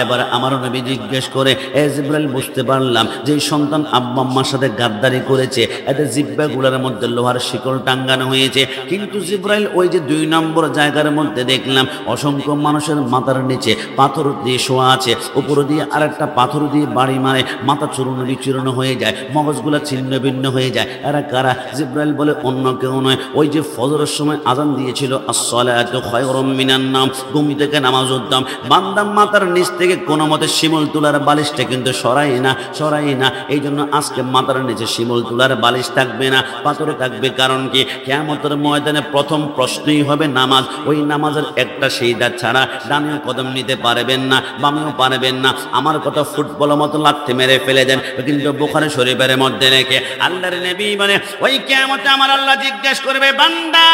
এবার আমার নবী জিজ্ঞেস করে, এ জিবরাইল বুঝতে পারলাম যে সন্তান আব্বা আম্মার সাথে গাদ্দারি করেছে, এদের জিহ্বাগুলোর মধ্যে লোহার শিকল টাঙ্গানো হয়েছে, কিন্তু জিবরাইল ওই যে 2 নম্বর জায়গার মধ্যে দেখলাম অসংখ্য মানুষের মাথার নিচে পাথর দিয়ে শোয়া আছে, উপর দিয়ে আরেকটা পাথর দিয়ে বাড়ি মারে, মাথা চূর্ণ বিচূর্ণ হয়ে যায়, মগজগুলা ছিন্ন ভিন্ন হয়ে যায়। এরা কারা? জিবরাইল বলে অন্য কেউ নয়, ওই যে ফজরের সময় আযান দিয়েছিল আসসালাতু খায়রুম মিনান নাওম, ঘুম থেকে নামাজ উদ্দাম, বান্দা মাথার নিচ থেকে কোনো মতে শিমুল তুলার বালিশটা কিন্তু সরাই না। এই জন্য আজকে মাথার নিচে শিমুল তুলার বালিশ থাকবে না, পাথর থাকবে। কারণ কি? কিয়ামতের ময়দানে প্রথম প্রশ্নই হবে নামাজ। ওই নামাজের একটা সিজদা ছাড়া ডানেও কদম নিতে পারবেন না, বামেও পারবেন না। আমার কথা ফুটবলের মতো লাথি মেরে ফেলে দেন, কিন্তু বুখারী শরীফের মধ্যে রেখে আল্লাহর নবী বলে ওই কিয়ামতে আমার আল্লাহ জিজ্ঞেস করবে, বান্দা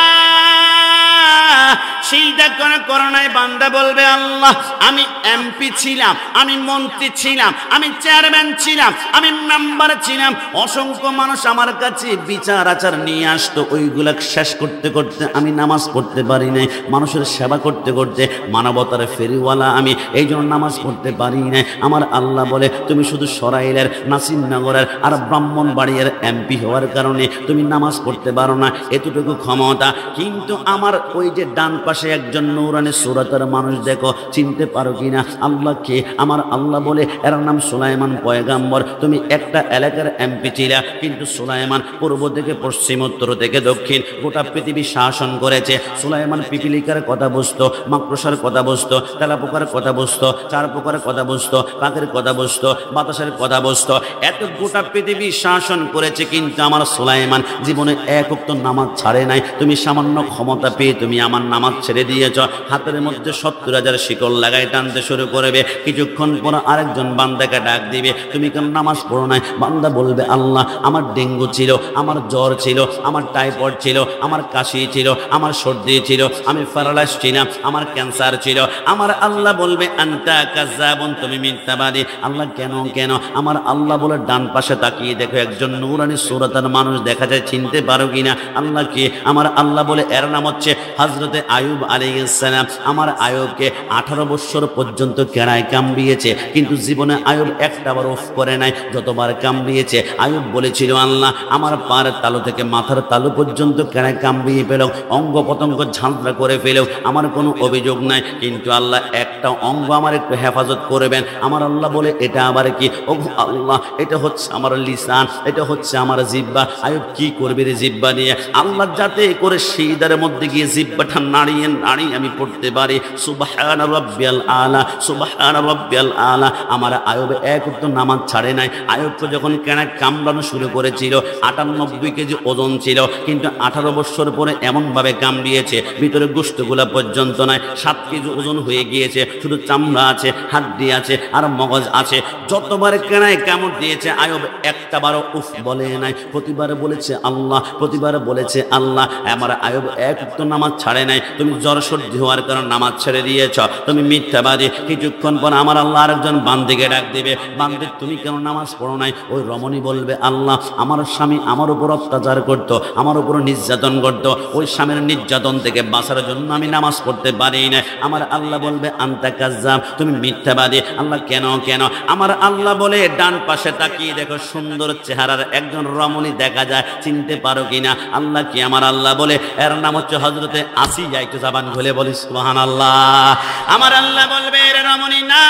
সিজদা কেন করো নাই? বান্দা বলবে, আল্লাহ আমি এমপি ছিলাম, আমি মন্ত্রী ছিলাম, আমি চেয়ারম্যান ছিলাম, আমি মেম্বার ছিলাম, অসংখ্য মানুষ আমার কাছে বিচার আচার নিয়ে আসতো, ওইগুলা শেষ করতে করতে আমি নামাজ পড়তে পারি নাই। মানুষের সেবা করতে করতে মানবতার ফেরিওয়ালা আমি, এই জন্য নামাজ পড়তে পারি নাই। আমার আল্লাহ বলে তুমি শুধু সরাইলের, নাসিরনগরের আর ব্রাহ্মণবাড়িয়ার এমপি হওয়ার কারণে তুমি নামাজ পড়তে পারো না, এতটুকু ক্ষমতা। কিন্তু আমার ওই যে ডান পাশে একজন নূরানি সুরাতের মানুষ দেখো, চিনতে পারো কিনা? আল্লাহকে আমার আল্লাহ বলে এর নাম সুলাইমান পয়গাম্বর। তুমি একটা এলাকার এমপি ছিলা, কিন্তু সুলাইমান পূর্ব থেকে পশ্চিম, উত্তর থেকে দক্ষিণ গোটা পৃথিবী শাসন করেছে। সুলাইমান পিপিলিকার কথা বুঝতো, মাকড়সার কথা বুঝতো, তেলাপোকার কথা বুঝতো, চার পোকার কথা বুঝতো, পাখির কথা বুঝতো, বাতাসের কথা বুঝতো, এত গোটা পৃথিবী শাসন করেছে। কিন্তু আমার সুলাইমান জীবনে এক ওয়াক্ত নামাজ ছাড়ে নাই। তুমি সামান্য ক্ষমতা পেয়ে তুমি আমার নামাজ ছেড়ে দিয়েছ। হাতের মধ্যে 70,000 শিকল লাগাই টানতে শুরু করবে। কিছুক্ষণ পর আরেকজন বান্দাকে ডাক দিবে, তুমি কেন নামাজ পড়ো নাই? বান্দা বলবে, আল্লাহ আমার ডেঙ্গু ছিল, আমার জ্বর ছিল, আমার টাইফয়েড ছিল, আমার কাশি ছিল, আমার সর্দি ছিল, আমি প্যারালাইজ ছিলাম, আমার ক্যান্সার ছিল। আমার আল্লাহ বলবে, আনতা কাযাবুন, তুমি মিথ্যাবাদী। আল্লাহ কেন? আমার আল্লাহ বলে ডান পাশে তাকিয়ে দেখো একজন নূরানি সুরাতের মানুষ দেখা যায়, চিনতে পারো কিনা? আল্লাহ কে? আমার আল্লাহ বলে এর নাম হচ্ছে হযরতে আইয়ুব আলাইহিস সালাম। আমার আইয়ুবকে 18 বছর পর্যন্ত কেড়ায় কামড়িয়েছে, কিন্তু জীবনে আইয়ুব একটাবার উফ করে নাই। যতবার কামড়িয়েছে আইয়ুব বলেছিল, আল্লাহ আমার পায়ের তালু থেকে মাথার তালু পর্যন্ত কেড়ায় কামড়িয়ে ফেলো, অঙ্গ পতঙ্গ ঝাঁঝরা করে ফেলেও আমার কোনো অভিযোগ নাই, কিন্তু আল্লাহ একটা অঙ্গ আমার একটু হেফাজত করবেন। আমার আল্লাহ বলে, এটা আবার কি? ও আল্লাহ, এটা হচ্ছে আমার লিসান, এটা হচ্ছে আমার জিহ্বা। আইয়ুব কি করবে রে জিহ্বা নিয়ে? আল্লাহ যাতে করে সিজদার মধ্যে গিয়ে জিহ্বাটা মাথা নাড়িয়ে নাড়িয়ে আমি পড়তে পারি সুবহান রাব্বিয়াল আলা, সুবহান রাব্বিয়াল আলা। আমার আয়ুব এক তো নামাজ ছাড়ে নাই। আয়ুবকে যখন কেনা কামড়ানো শুরু করেছিল 98 কেজি ওজন ছিল, কিন্তু 18 বছর পরে এমনভাবে কামড়িয়েছে ভিতরে গোশতগুলা পর্যন্ত নাই, 7 কেজি ওজন হয়ে গিয়েছে। শুধু চামড়া আছে, হাড্ডি আছে আর মগজ আছে। যতবার কেনায় কামড় দিয়েছে আয়ুব একটাবারও উফ বলে নাই। প্রতিবার বলেছে আল্লাহ, প্রতিবার বলেছে আল্লাহ। আমার আয়ুব এক তো নামাজ ছাড়ে নাই। তুমি জ্বর সর্দি হওয়ার কারণে নামাজ ছেড়ে দিয়েছ, তুমি মিথ্যাবাদী। কিছুক্ষণ পর আমার আল্লাহ আরেকজন বান্দিকে ডাক দিবে, বান্দি তুমি কেন নামাজ পড়ো নাই? ওই রমণী বলবে আল্লাহ আমার স্বামী আমার উপর অত্যাচার করতো, আমার উপর নির্যাতন করতো, ওই স্বামীর নির্যাতন থেকে বাঁচার জন্য আমি নামাজ পড়তে পারি না। আমার আল্লাহ বলবে আনতা কাজ্জাব, তুমি মিথ্যাবাদী। আল্লাহ কেন কেন? আমার আল্লাহ বলে ডান পাশে তাকিয়ে দেখো সুন্দর চেহারার একজন রমণী দেখা যায়, চিনতে পারো কিনা? আল্লাহ কি? আমার আল্লাহ বলে এর নাম হচ্ছে হযরতে আসিয়া। একটু জবান খুলে বলি সুবহানাল্লাহ। আমার আল্লাহ বলবে এর রমণী না,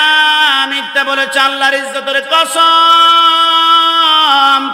মিথ্যা বলেছে। আল্লাহর ইজ্জতের কসম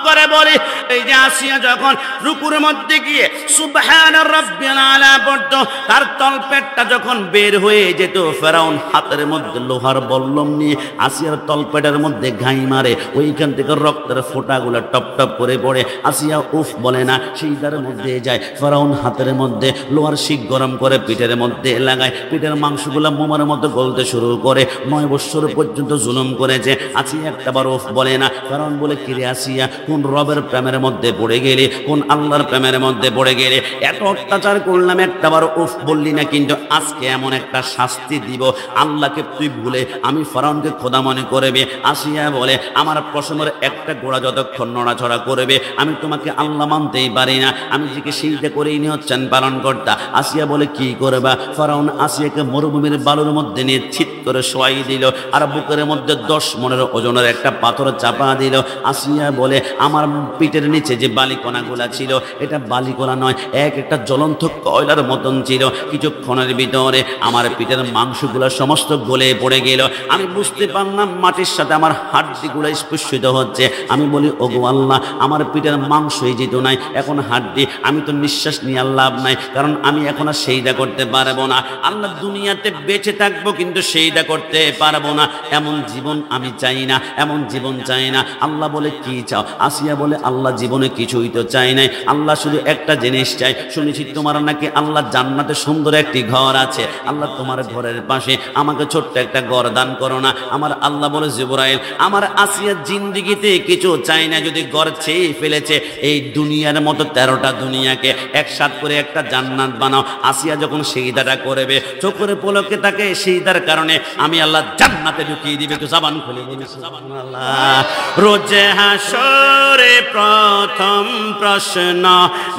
করে বলি, এই যে আসিয়া যখন রুকুর মধ্যে গিয়ে সুবহান রাব্বিয়াল আলা পড়তো, তার তলপেটটা যখন বের হয়ে যেত, ফেরাউন হাতের মধ্যে লোহার বল্লম নিয়ে আসিয়ার তলপেটের মধ্যে ঘাই মারে, ওইখান থেকে রক্তের ফোঁটাগুলো টপ টপ করে পড়ে। আসিয়া উফ বলে না, সিজদার মধ্যে যায়। ফেরাউন হাতের মধ্যে লোহার শিক গরম করে পিঠের মধ্যে লাগায়, পিঠের মাংসগুলো মোমার মতো গলতে শুরু করে। 9 বছর পর্যন্ত জুলুম করেছে। আসিয়া একটাবার উফ বলে না। ফেরাউন বলে কিরে আসিয়া, কোন রবের প্রেমের মধ্যে পড়ে গেলে, কোন আল্লাহর প্রেমের মধ্যে পড়ে গেলে? এত অত্যাচার করলাম, একটাবার উফ বললি না, কিন্তু আজকে এমন একটা শাস্তি দিব আল্লাহকে তুই ভুলে আমি ফেরাউনকে খোদা মনে করবে। আসিয়া বলে আমার পশমের একটা গোড়া যতক্ষণ নড়াচড়া করবে আমি তোমাকে আল্লাহ মানতেই পারি না, আমি যেকে সিজদা করেই নিচ্ছেন পালন কর্তা। আসিয়া বলে কি করবা? ফেরাউন আসিয়াকে মরুভূমির বালুর মধ্যে নিয়ে ছিট করে শোয়াই দিল, আর বুকের মধ্যে 10 মণের ওজনের একটা পাথর চাপা দিল। আসিয়া বলে আমার পিঠের নিচে যে বালিকণাগুলা ছিল, এটা বালিকণা নয়, একটা জ্বলন্ত কয়লার মতন ছিল। কিছুক্ষণের ভিতরে আমার পিঠের মাংসগুলো সমস্ত গলে পড়ে গেল। আমি বুঝতে পারলাম মাটির সাথে আমার হাড্ডিগুলো স্পর্শিত হচ্ছে। আমি বলি ওগো আল্লাহ, আমার পিঠের মাংসই যেত নাই, এখন হাড্ডি। আমি তো নিঃশ্বাস নিয়ে লাভ নাই, কারণ আমি এখন আর সেইটা করতে পারবো না। আল্লাহ দুনিয়াতে বেঁচে থাকবো কিন্তু সেইটা করতে পারবো না। এমন জীবন আমি চাই না, এমন জীবন চাই না। আল্লাহ বলে কি চাও? আসিয়া বলে আল্লাহ জীবনে কিছুই তো চাই নাই, আল্লাহ শুধু একটা জিনিস চাই। শুনেছি তোমার নাকি আল্লাহ জান্নাতে সুন্দর একটি ঘর আছে, আল্লাহ তোমার ঘরের পাশে আমাকে ছোট্ট একটা ঘর দান করো না। আমার আল্লাহ বলে জিবরাইল, আমার আসিয়ার জিন্দিগিতে কিছু চাই না, যদি ঘর চেয়ে ফেলেছে এই দুনিয়ার মতো 13টা দুনিয়াকে একসাথ করে একটা জান্নাত বানাও। আসিয়া যখন সিজদাটা করবে, চোখের পলকে তাকে সিজদার কারণে আমি আল্লাহ জান্নাতে ঢুকিয়ে দিবে। তো জবান খুলে বলি সুবহানাল্লাহ। রোজে হাসরে প্রথম প্রশ্ন,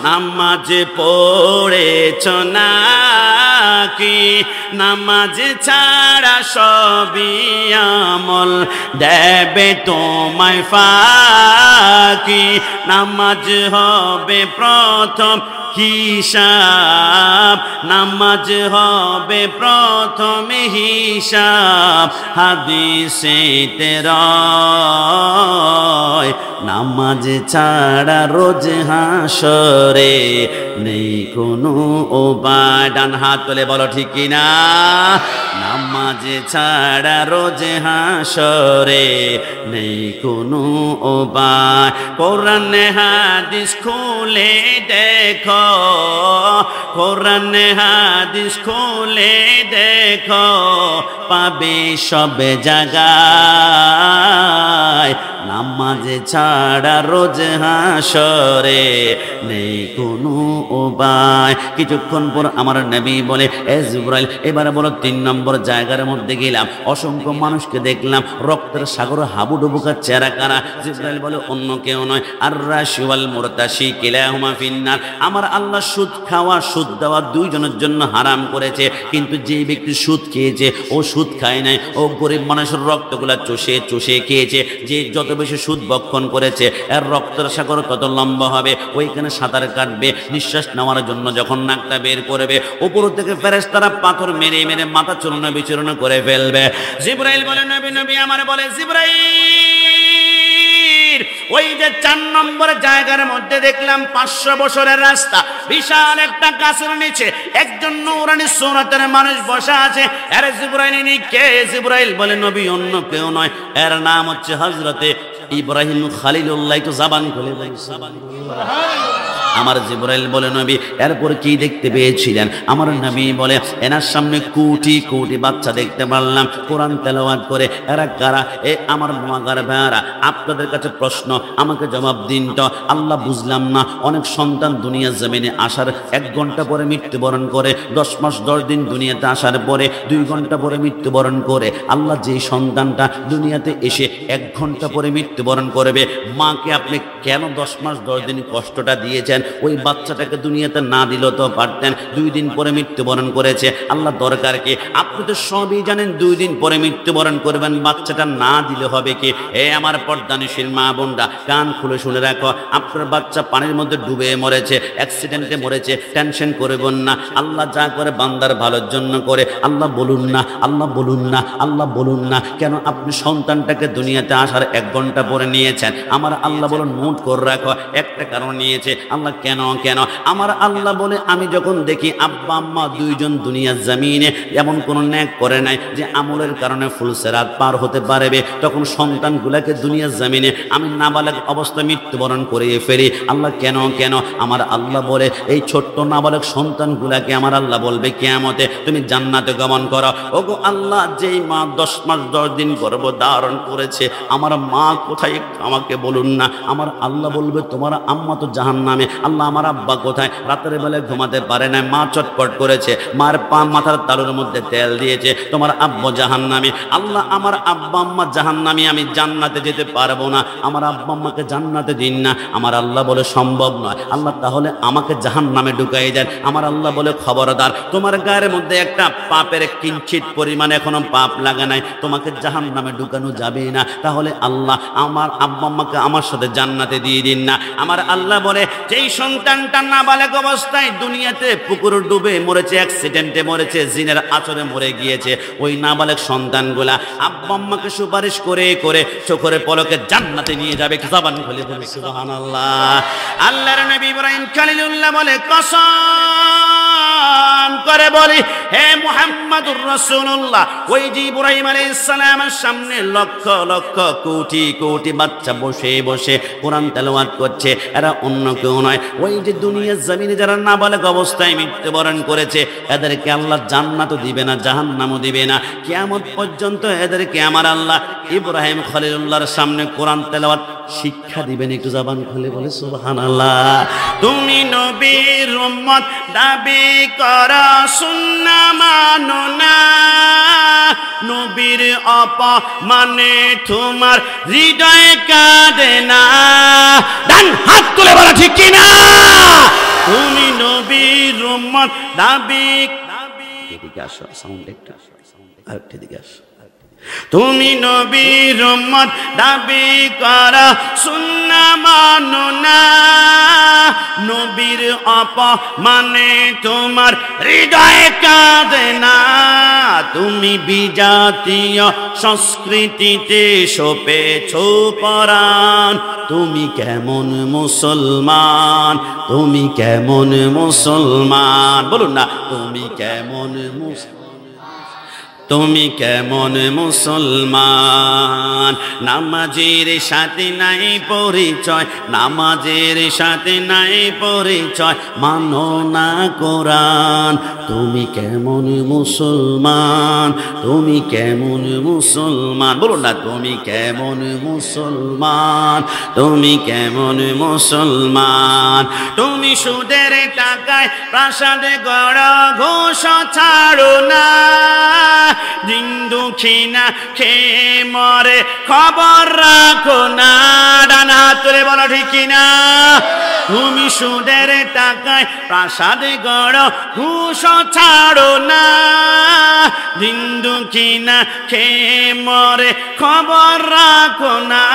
নামাজ পড়েছ নাকি? নামাজ ছাড়া সবই আমল দেবে তোমায় ফাঁকি। নামাজ হবে প্রথম হিসাব, নামাজ হবে প্রথম হিসাব। হাদিসেতে রয় নামাজ ছাড়া রোজ হাসরে নেই কোনো উপায়। ডান হাত তুলে বলো ঠিক কিনা? নামাজ ছাড়া রোজ হাসরে নেই কোনো উপায়। কোরআন হাদিস খুলে দেখো, কোরআন হাদিস খুলে দেখো, পাবে সব জায়গায়। নামাজ ছাড়া রোজ হাসরে নেই কোনো উপায়। কিছুক্ষণ পর আমার নবী বলে এ জিবরাইল, এবার বলো 3 নম্বর জায়গার মধ্যে গেলাম, অসংখ্য মানুষকে দেখলাম, রক্তের সাগর হাবুডুবু খাচ্ছে। কারা? জিবরাইল বলে অন্য কেউ নয়, আর রাশি ওয়াল মুরতাশি কিলাহুমা ফিন্নার। আমার আল্লাহ সুদ খাওয়া সুদ দেওয়া 2 জনের জন্য হারাম করেছে, কিন্তু যে ব্যক্তি সুদ খেয়েছে ও সুদ খায় নাই, ও গরিব মানুষের রক্তগুলা চষে চষে খেয়েছে। যে যত বেশি সুদ ভক্ষণ করেছে এর রক্তের সাগর তত লম্বা হবে, ওইখানে সাঁতার কাটবে। নিঃশ্বাস নেওয়ার জন্য যখন নাকটা বের করবে, উপর থেকে ফেরেশতারা পাথর মেরে মেরে মাথা চূর্ণ বিচূর্ণ করে ফেলবে। জিবরাইল বলে নবী নবী আমার বলে জিবরাইল ওই যে 4 নম্বর জায়গার মধ্যে দেখলাম 500 বছরের রাস্তা, বিশাল একটা গাছের নিচে একজন নূরানি সুরাতের মানুষ বসা আছে। এর জিবরাইল, ইনি কে? জিবরাইল বলে নবী অন্য কেউ নয়, এর নাম হচ্ছে হযরতে ইব্রাহিম খলিলুল্লাহ। তো জবান খুলে বলি সুবহানাল্লাহ। আমার জিবরাইল বলে নবী এরপর কি দেখতে পেয়েছিলেন? আমার নবী বলে এনার সামনে কোটি কোটি বাচ্চা দেখতে পারলাম কোরআন তেলাওয়াত করে। এরা কারা? এ আমার মহাগার ভাইয়ারা, আপনাদের কাছে প্রশ্ন, আমাকে জবাব দিন তো। আল্লাহ বুঝলাম না, অনেক সন্তান দুনিয়ার জমিনে আসার 1 ঘন্টা পরে মৃত্যুবরণ করে, 10 মাস 10 দিন দুনিয়াতে আসার পরে 2 ঘন্টা পরে মৃত্যুবরণ করে। আল্লাহ যেই সন্তানটা দুনিয়াতে এসে 1 ঘন্টা পরে মৃত্যুবরণ করবে, মাকে আপনি কেন 10 মাস 10 দিন কষ্টটা দিয়েছেন? ওই বাচ্চাটাকে দুনিয়াতে না দিলেও তো পারতেন। 2 দিন পরে মৃত্যুবরণ করেছে। আল্লাহ দরকার কি? আপনি তো সবই জানেন 2 দিন পরে মৃত্যুবরণ করবেন, বাচ্চাটা না দিলে হবে কি? এ আমার পর্দানিশীল মা বোনরা, কান খুলে শুনে রাখো, আপনার বাচ্চা পানির মধ্যে ডুবে মরেছে, অ্যাক্সিডেন্টে মরেছে, টেনশন করবেন না। আল্লাহ যা করে বান্দার ভালোর জন্য করে। আল্লাহ বলুন না, আল্লাহ বলুন না, আল্লাহ বলুন না কেন আপনি সন্তানটাকে দুনিয়াতে আসার 1 ঘন্টা পরে নিয়েছেন? আমার আল্লাহ বলুন নোট করে রাখো, একটা কারণ নিয়েছে। আল্লাহ কেন কেন? আমার আল্লাহ বলে আমি যখন দেখি আব্বা আম্মা 2 জন দুনিয়ার জমিনে এমন কোনো ন্যাক করে নাই যে আমলের কারণে ফুলসেরাত পার হতে পারবে, তখন সন্তানগুলাকে দুনিয়ার জমিনে আমি নাবালক অবস্থা মৃত্যুবরণ করিয়ে ফেলি। আল্লাহ কেন কেন? আমার আল্লাহ বলে এই ছোট্ট নাবালক সন্তানগুলাকে আমার আল্লাহ বলবে কিয়ামতে তুমি জান্নাতে গমন করো। ওগো আল্লাহ, যেই মা 10 মাস 10 দিন গর্ভ ধারণ করেছে, আমার মা কোথায় আমাকে বলুন না। আমার আল্লাহ বলবে তোমার আম্মা তো জাহান্নামে। আল্লাহ, আমার আব্বা কোথায়? রাতের বেলায় ঘুমাতে পারে না, মা চটপট করেছে, মার পা মাথার তালুর মধ্যে তেল দিয়েছে, তোমার আব্বা জাহান্নামী। আল্লাহ, আমার আব্বা আম্মা জাহান্নামী, আমি জান্নাতে যেতে পারবো না, আমার আব্বা আম্মাকে জান্নাতে দিন না। আমার আল্লাহ বলে সম্ভব নয়। আল্লাহ, তাহলে আমাকে জাহান্নামে ঢুকাই দেন। আমার আল্লাহ বলে খবরদার, তোমার গায়ের মধ্যে একটা পাপের কিঞ্চিত পরিমাণ এখনো পাপ লাগা নাই, তোমাকে জাহান্নামে ঢুকানো যাবে না। তাহলে আল্লাহ, আমার আব্বা আম্মাকে আমার সাথে জান্নাতে দিয়ে দিন না। আমার আল্লাহ বলে যেই সন্তানটা নাবালক অবস্থায় দুনিয়াতে পুকুর ডুবে মরেছে, অ্যাক্সিডেন্টে মরেছে, জিনের আচরে মরে গিয়েছে, ওই নাবালক সন্তানগুলা আব্বা আম্মাকে সুপারিশ করে করে চোখের পলকে জান্নাতে নিয়ে যাবে। জবান খুলে বলি সুবহানাল্লাহ। আল্লাহর নবী ইব্রাহিম খলিলুল্লাহ বলে কসম করে বলি, হে মুহাম্মাদুর রাসূলুল্লাহ, ওই যে ইব্রাহিম আলাইহিস সালামের সামনে লক্ষ লক্ষ কোটি কোটি বাচ্চা বসে বসে কোরআন তেলাওয়াত করছে, এরা অন্য কেউ নয়। ওই যে দুনিয়ার জমিনে যারা নাবালক অবস্থায় মৃত্যুবরণ করেছে, এদেরকে আল্লাহ জান্নাতও দিবে না, জাহান্নামও দিবে না। কিয়ামত পর্যন্ত এদেরকে আমার আল্লাহ ইব্রাহিম খলিলুল্লাহর সামনে কোরআন তেলাওয়াত শিক্ষা দিবেন। একটু জবান খুলে বলে সুবহানাল্লাহ। তুমি নবীর উম্মত দাবি করা সুন্নাহ মানো না, নবীর অপমানে তোমার হৃদয় কাঁদে না। ডান হাত তুলে বলা ঠিক কিনা? তুমি নবীর উম্মত দাবি, এদিকে আসো, সাউন্ড একটু আরেকটা দিকে আসো। তুমি নবীর উম্মত দাবি করা সুন্নাহ মানো না, নবীর অপমানে তোমার হৃদয় কাঁদে না। তুমি বিজাতীয় সংস্কৃতিতে সপেছ পরাণ, তুমি কেমন মুসলমান? তুমি কেমন মুসলমান? বলুন না, তুমি কেমন মুসলমান? তুমি কেমন মুসলমান? নামাজের সাথে নাই পরিচয়, নামাজের সাথে নাই পরিচয়, মানো না কোরআন। তুমি কেমন মুসলমান? তুমি কেমন মুসলমান? বলুন না, তুমি কেমন মুসলমান? তুমি কেমন মুসলমান? তুমি সুদের টাকায় প্রাসাদে গড় ঘোষ ছাড়ো না, দিন দুঃখিনা খেয়ে মরে খবর রাখো না। ডান হাত তুলে বলো ঠিক কিনা? তুমি সুদের টাকায় প্রাসাদে গড় ঘুষ ছাড়ো না, দিন দুঃখিনা খেয়ে মরে খবর রাখো না।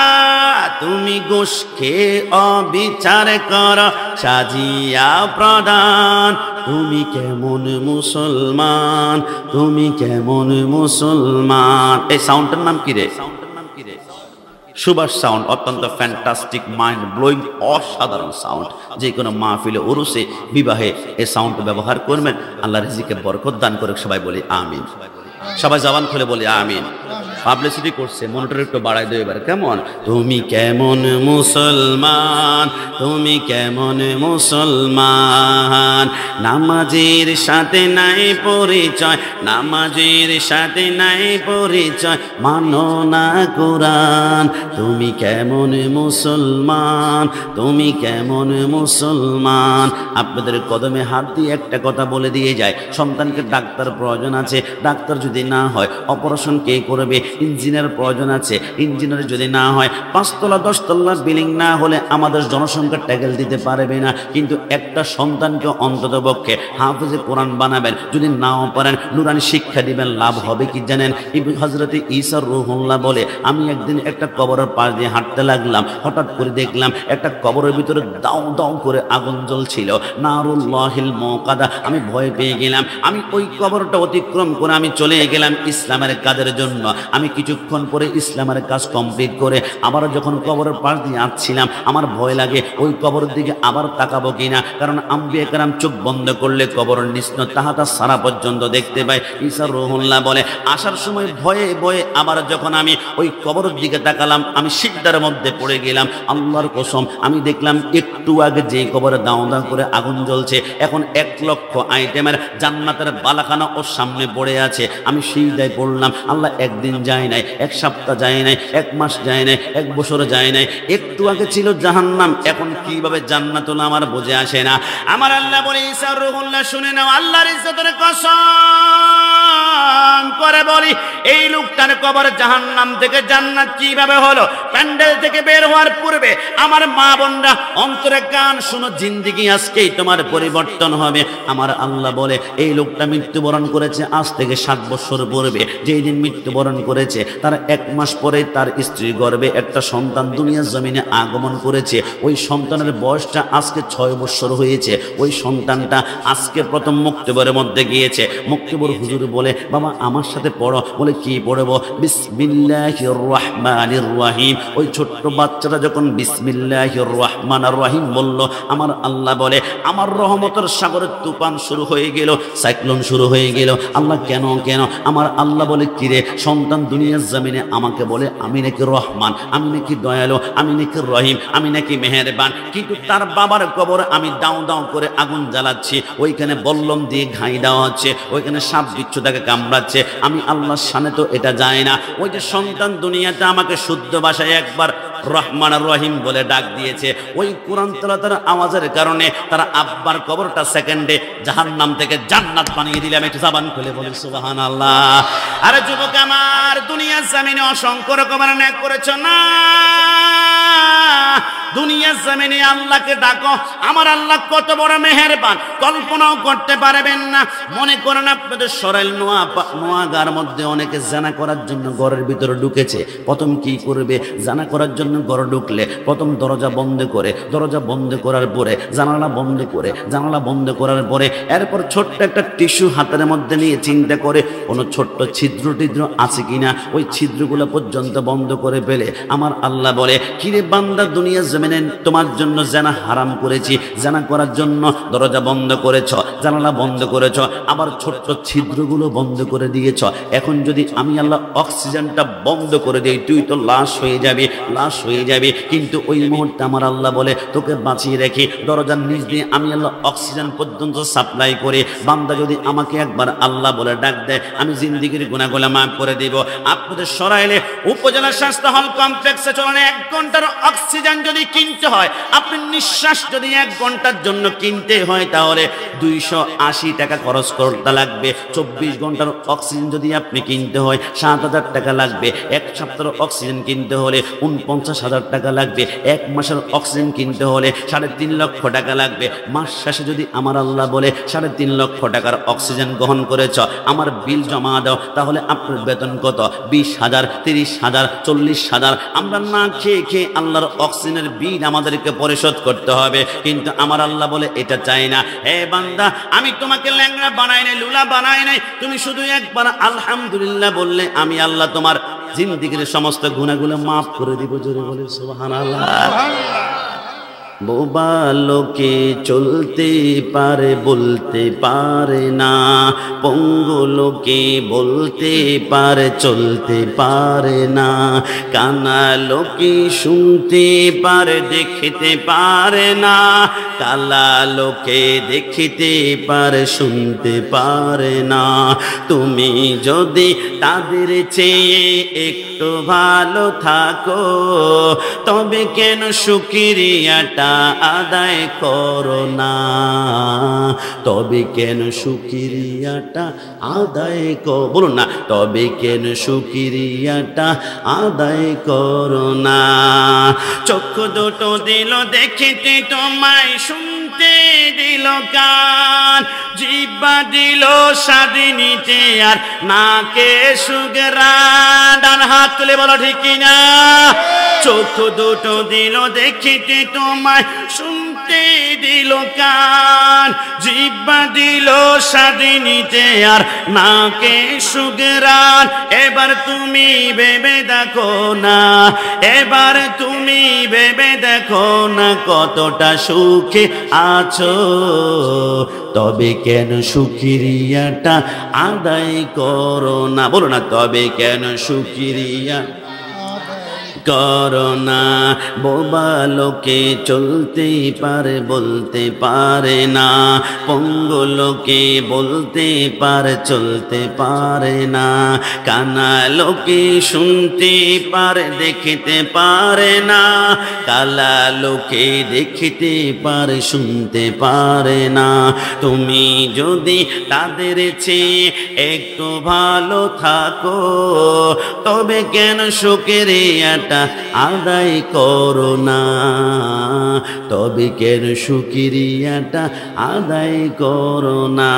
তুমি ঘুষ খেয়ে অবিচার কর সাজিয়া প্রদান, তুমি কেমন মুসলমান? তুমি কেমন মুসলমান? এই সাউন্ডটার নাম কি রে? সুবাস সাউন্ড, অত্যন্ত ফ্যান্টাস্টিক, মাইন্ড ব্লোয়িং, অসাধারণ সাউন্ড। যে কোনো মাহফিলে, উরুসে, বিবাহে এই সাউন্ড ব্যবহার করবেন। আল্লাহ রিজিকে বরকত দান করে। সবাই বলি আমিন। সবাই জবান খুলে বলি আমিন। পাবলিসিটি করছে, মনিটর একটু বাড়াই দেবে এবার। কেমন তুমি কেমন মুসলমান, তুমি কেমন মুসলমান, নামাজের সাথে নাই পরিচয়, নামাজের সাথে নাই পরিচয়, মানো না কোরআন। তুমি কেমন মুসলমান, তুমি কেমন মুসলমান। আপনাদের কদমে হাত দিয়ে একটা কথা বলে দিয়ে যায়, সন্তানকে ডাক্তার প্রয়োজন আছে, ডাক্তার যদি না হয় অপারেশন কে করবে? ইঞ্জিনিয়ার প্রয়োজন আছে, ইঞ্জিনিয়ার যদি না হয় 5 তলা 10 তলা বিল্ডিং না হলে আমাদের জনসংখ্যা ট্যাকেল দিতে পারবে না। কিন্তু একটা সন্তানকে অন্তত পক্ষে হাফেজে কোরআন বানাবেন, যদি নাও পারেন নুরানি শিক্ষা দিবেন, লাভ হবে কি জানেন? হযরতে ঈসা রূহুল্লাহ বলে, আমি একদিন একটা কবরের পাশ দিয়ে হাঁটতে লাগলাম, হঠাৎ করে দেখলাম একটা কবরের ভিতরে দাও দাও করে আগুন জ্বলছিল, নারুল্লাহিল মুকাদা। আমি ভয় পেয়ে গেলাম, আমি ওই কবরটা অতিক্রম করে আমি চলে গেলাম ইসলামের কাজের জন্য। আমি কিছুক্ষণ পরে ইসলামের কাজ কমপ্লিট করে আবার যখন কবরের পাশ দিয়ে আসছিলাম, আমার ভয় লাগে ওই কবরের দিকে আবার তাকাবো কিনা, কারণ আম্বিয়া কেরাম চোখ বন্ধ করলে কবরের নিষ্ণ তাহাতা সারা পর্যন্ত দেখতে পাই। ঈসা রূহুল্লাহ বলে, আসার সময় ভয়ে ভয়ে আবার যখন আমি ওই কবরের দিকে তাকালাম, আমি সিজদার মধ্যে পড়ে গেলাম। আল্লাহর কসম, আমি দেখলাম একটু আগে যে কবরে দাও দাও করে আগুন জ্বলছে, এখন 1 লক্ষ আইটেমের জান্নাতের বালাখানা ওর সামনে পড়ে আছে। আমি সিজদায় পড়লাম। আল্লাহ, একদিন যায় নাই, 1 সপ্তাহ যায় নাই, 1 মাস যায় নাই, 1 বছর যায় নাই। একটু আগে ছিল জাহান্নাম, এখন কিভাবে জান্নাত হলো আমার বুঝে আসে না। আমার আল্লাহ বলে, ঈসা রূহুল্লাহ শুনে নাও, আল্লাহর ইজ্জতের কসম করে বলি, এই লোকটার কবর জাহান্নাম থেকে জান্নাত কিভাবে হলো? প্যান্ডেল থেকে বের হওয়ার পূর্বে আমার মা বোনরা অন্তরে কান শুনো, জিন্দেগি আজকেই তোমার পরিবর্তন হবে। আমার আল্লাহ বলে, এই লোকটা মৃত্যুবরণ করেছে আজ থেকে 7 বছর পূর্বে। যেই দিন মৃত্যুবরণ করেছে তার 1 মাস পরে তার স্ত্রী গর্ভে একটা সন্তান দুনিয়ার জমিনে আগমন করেছে। ওই সন্তানের বয়সটা আজকে 6 বছর হয়েছে। ওই সন্তানটা আজকে প্রথম মুক্তিবরের মধ্যে গিয়েছে। মুক্তিবর হুজুর বলে, বাবা আমার সাথে পড়ো। বলে, কি পড়বো? বিসমিল্লাহির রহমানির রহিম। ওই ছোট্ট বাচ্চাটা যখন বিসমিল্লাহির রহমানির রহিম বলল, আমার আল্লাহ বলে, আমার রহমতের সাগরের তুফান শুরু হয়ে গেল, সাইক্লোন শুরু হয়ে গেল। আল্লাহ, কেন কেন? আমার আল্লাহ বলে, কিরে সন্তান দুনিয়ার জমিনে আমাকে বলে আমি নাকি রহমান, আমি নাকি দয়ালু, আমি নাকি রহিম, আমি নাকি মেহেরবান, কিন্তু তার বাবার কবরে আমি দাও দাও করে আগুন জ্বালাচ্ছি, ওইখানে বল্লম দিয়ে ঘাই দেওয়া হচ্ছে, ওইখানে সাপ বিচ্ছু তাকে কামড়াচ্ছে। আমি আল্লাহর সামনে তো এটা যায় না। ওই যে সন্তান দুনিয়াতে আমাকে শুদ্ধ ভাষায় একবার রহমান রহিম বলে ডাক দিয়েছে, ওই কোরআন তেলাওয়াতের আওয়াজের কারণে তার আব্বার কবরটা সেকেন্ডে জাহান্নাম থেকে জান্নাত বানিয়ে দিলাম। একটু জবান খুলে বলি সুবহানাল্লাহ। আরে যুবক আমার, দুনিয়ার জমিনে অসংখ্য রকমের নেক করেছো না, দুনিয়ার জমিনে আল্লাহকে ডাকো। আমার আল্লাহ কত বড় মেহেরবান, কল্পনাও করতে পারবেন না। মনে করেন আপনাদের সরাইল নোয়াগার মধ্যে অনেকে জানা করার জন্য ঘরের ভিতরে ঢুকেছে। প্রথম কি করবে? জানা করার জন্য ঘরে ঢুকলে প্রথম দরজা বন্ধ করে, দরজা বন্ধ করার পরে জানালা বন্ধ করে, জানালা বন্ধ করার পরে এরপর ছোট্ট একটা টিস্যু হাতের মধ্যে নিয়ে চিন্তা করে কোনো ছোট্ট ছিদ্র টিদ্র আছে কিনা, ওই ছিদ্রগুলো পর্যন্ত বন্ধ করে ফেলে। আমার আল্লাহ বলে, কিরে বান্দা, দুনিয়ার জমিনে তোমার জন্য জানা হারাম করেছি, জানা করার জন্য দরজা বন্ধ করেছ, জানালা বন্ধ করেছ, আবার ছোট্ট ছিদ্রগুলো বন্ধ করে দিয়েছ। এখন যদি আমি আল্লাহ অক্সিজেনটা বন্ধ করে দিই, তুই তো লাশ হয়ে যাবি, লাশ হয়ে যাবে। কিন্তু ওই মুহূর্তে আমার আল্লাহ বলে, তোকে বাঁচিয়ে রেখে দরজার নিচ দিয়ে আমি আল্লাহ অক্সিজেন পর্যন্ত সাপ্লাই করে, বান্দা যদি আমাকে একবার আল্লাহ বলে ডাক দেয়, আমি জিন্দেগির গুনাহগুলো মাফ করে দিব। আপনাদের সরাইলে উপজেলা স্বাস্থ্য হল কমপ্লেক্সে চলেন, 1 ঘন্টার অক্সিজেন যদি কিনতে হয়, আপনি নিঃশ্বাস যদি 1 ঘন্টার জন্য কিনতে হয়, তাহলে 280 টাকা খরচ করতে লাগবে। 24 ঘন্টার অক্সিজেন যদি আপনি কিনতে হয় 7,000 টাকা লাগবে। 1 সপ্তাহের অক্সিজেন কিনতে হলে 49,000 টাকা লাগবে। 1 মাসের অক্সিজেন কিনতে হলে 3.5 লক্ষ টাকা লাগবে। মাস শেষে যদি আমার আল্লাহ বলে 3.5 লক্ষ টাকার অক্সিজেন গ্রহণ করেছ, আমার বিল জমা দাও, তাহলে আপনার বেতন কত? 20,000, 30,000, 40,000। আমরা না খেয়ে খেয়ে আল্লাহর অক্সিজেনের বিল আমাদেরকে পরিশোধ করতে হবে। কিন্তু আমার আল্লাহ বলে, এটা চাই না। হে বান্দা, আমি তোমাকে ল্যাংড়া বানাই নাই, লুলা বানাই নাই, তুমি শুধু একবার আলহামদুলিল্লাহ বললে আমি আল্লাহ তোমার জিন্দেগীর সমস্ত গুনাহগুলো মাফ করে দিব। জোরে বলে সুবহানাল্লাহ। বোবা লোকে চলতে পারে বলতে পারে না, পঙ্গু লোকে বলতে পারে চলতে পারে না, কানা লোকে শুনতে পারে দেখতে পারে না, কালা লোকে দেখিতে পারে শুনতে পারে না। তুমি যদি তাদের চেয়ে একটু ভালো থাকো, তবে কেন শুকরিয়াটা আদায় করো না, তবে কেন শুকরিয়াটা আদায় করো, বলুন না, তবে কেন শুকরিয়াটা আদায় করো না। চক্ষু দুটো দিল দেখিতে তোমায়, শুনতে দিল কান, জিহ্বা দিল স্বাদ নিতে আর নাকে সুগরান। ডান হাত তুলে বলো ঠিক কিনা। চক্ষু দুটো দিল দেখিতে তোমায়, শুনতে দিল কান, জিহ্বা দিল স্বাদ নিতে আর নাকে সুগরান। এবার তুমি ভেবে দেখো না, এবার তুমি ভেবে দেখো না কতটা সুখে আছো, তবে কেন শুকরিয়াটা আদায় করো না। বলো না, তবে কেন শুকরিয়া করো না। বোবা লোকে চলতে পারে বলতে পারে না, পঙ্গু লোকে বলতে পারে চলতে পারে না, কানা লোকে শুনতে পারে দেখতে পারে না, কালা লোকে দেখিতে পারে শুনতে পারে না। তুমি যদি তাদের চেয়ে একটু ভালো থাকো, তবে কেন শুকরিয়াটা আদায় করো না, তবে কেন শুকরিয়াটা আদায় করো না।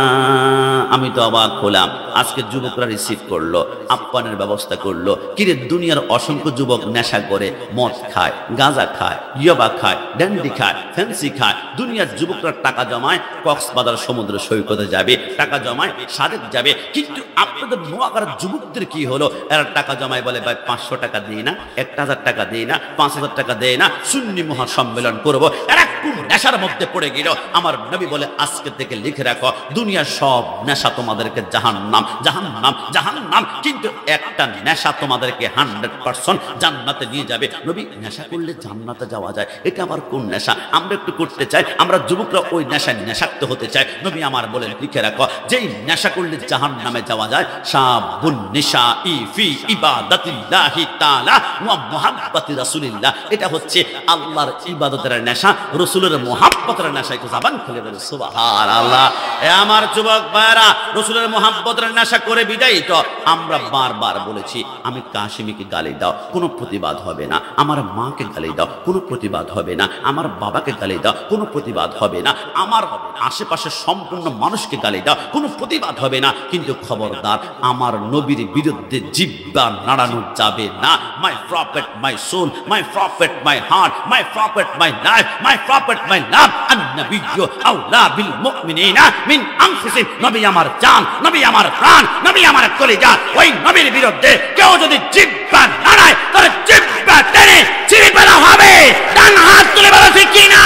আমি তো অবাক হলাম, আজকে যুবকরা রিসিভ করলো, আপ্যায়নের ব্যবস্থা করলো। কিরে, দুনিয়ার অসংখ্য যুবক নেশা করে, মদ খায়, গাঁজা খায়, ইয়াবা খায়, ড্যান্ডি খায়, ফ্যান্সি খায়। দুনিয়ার যুবকরা টাকা জমায়, কক্সবাজার সমুদ্র সৈকতে যাবে, টাকা জমায় সাদেক যাবে। কিন্তু আপনাদের নোয়াগার যুবকদের কি হলো? এরা টাকা জমায় বলে ভাই 500 টাকা দিই না, 1000 টাকা দেয় না, 5000 টাকা দেয় না, সুন্নি মহাসম্মেলন করবো। এরা কোন নেশার মধ্যে পড়ে গেল? আমার নবী বলে আজকে থেকে লিখে রাখো, দুনিয়ার সব নেশা তোমাদেরকে জাহান্নাম, জাহান্নাম, জাহান্নাম। কিন্তু একটা নেশা তোমাদেরকে 100% জান্নাতে নিয়ে যাবে। নবী, নেশা করলে জান্নাতে যাওয়া যায়, এটা আবার কোন নেশা? আমরা একটু করতে চাই, আমরা যুবকরা ওই নেশায় নেশাক্ত হতে চাই। নবী আমার বলেন লিখে রাখো, যেই নেশা করলে জাহান্নামে যাওয়া যায়, শাবুন নিশাই ফি ইবাদাতিল্লাহি তাআলা ওয়া মুহাব্বাতি রাসূলিল্লাহ। এটা হচ্ছে আল্লাহর ইবাদতের নেশা, রাসূলের মুহাব্বতের নেশা। একটু জবান খুলে বলে সুবহানাল্লাহ। এ আমার যুবক ভাইরা, রাসূলের মুহাব্বতের নেশা করে বিদায় তো আমরা বারবার বলেছি, আমি কাশিমিকে গালি দাও, কোনো প্রতিবাদ হবে না। আমার মাকে গালি দাও, কোনো প্রতিবাদ হবে না। আমার বাবাকে গালি দাও, কোনো প্রতিবাদ হবে না। আমার আশেপাশে সম্পূর্ণ মানুষকে গালি দাও, কোনো প্রতিবাদ হবে না। কিন্তু খবরদার, আমার নবীর বিরুদ্ধে জিহ্বা নাড়ানো যাবে না। My prophet, my soul, my prophet, my heart, my prophet, my life, my prophet, my love, আন-নবিয়্যু আওলা বিল মুমিনিনা মিন আনফুসিহিম। নবী আমার জান, নবী আমার প্রাণ, নবী আমার কলিজা। ওই নবীর বিরুদ্ধে কেউ যদি জিহ্বা নাড়ায়, তাহলে জিহ্বা টেনে ছিঁড়ে ফেলা হবে। ডান হাত তুলে বলো ঠিক কি না?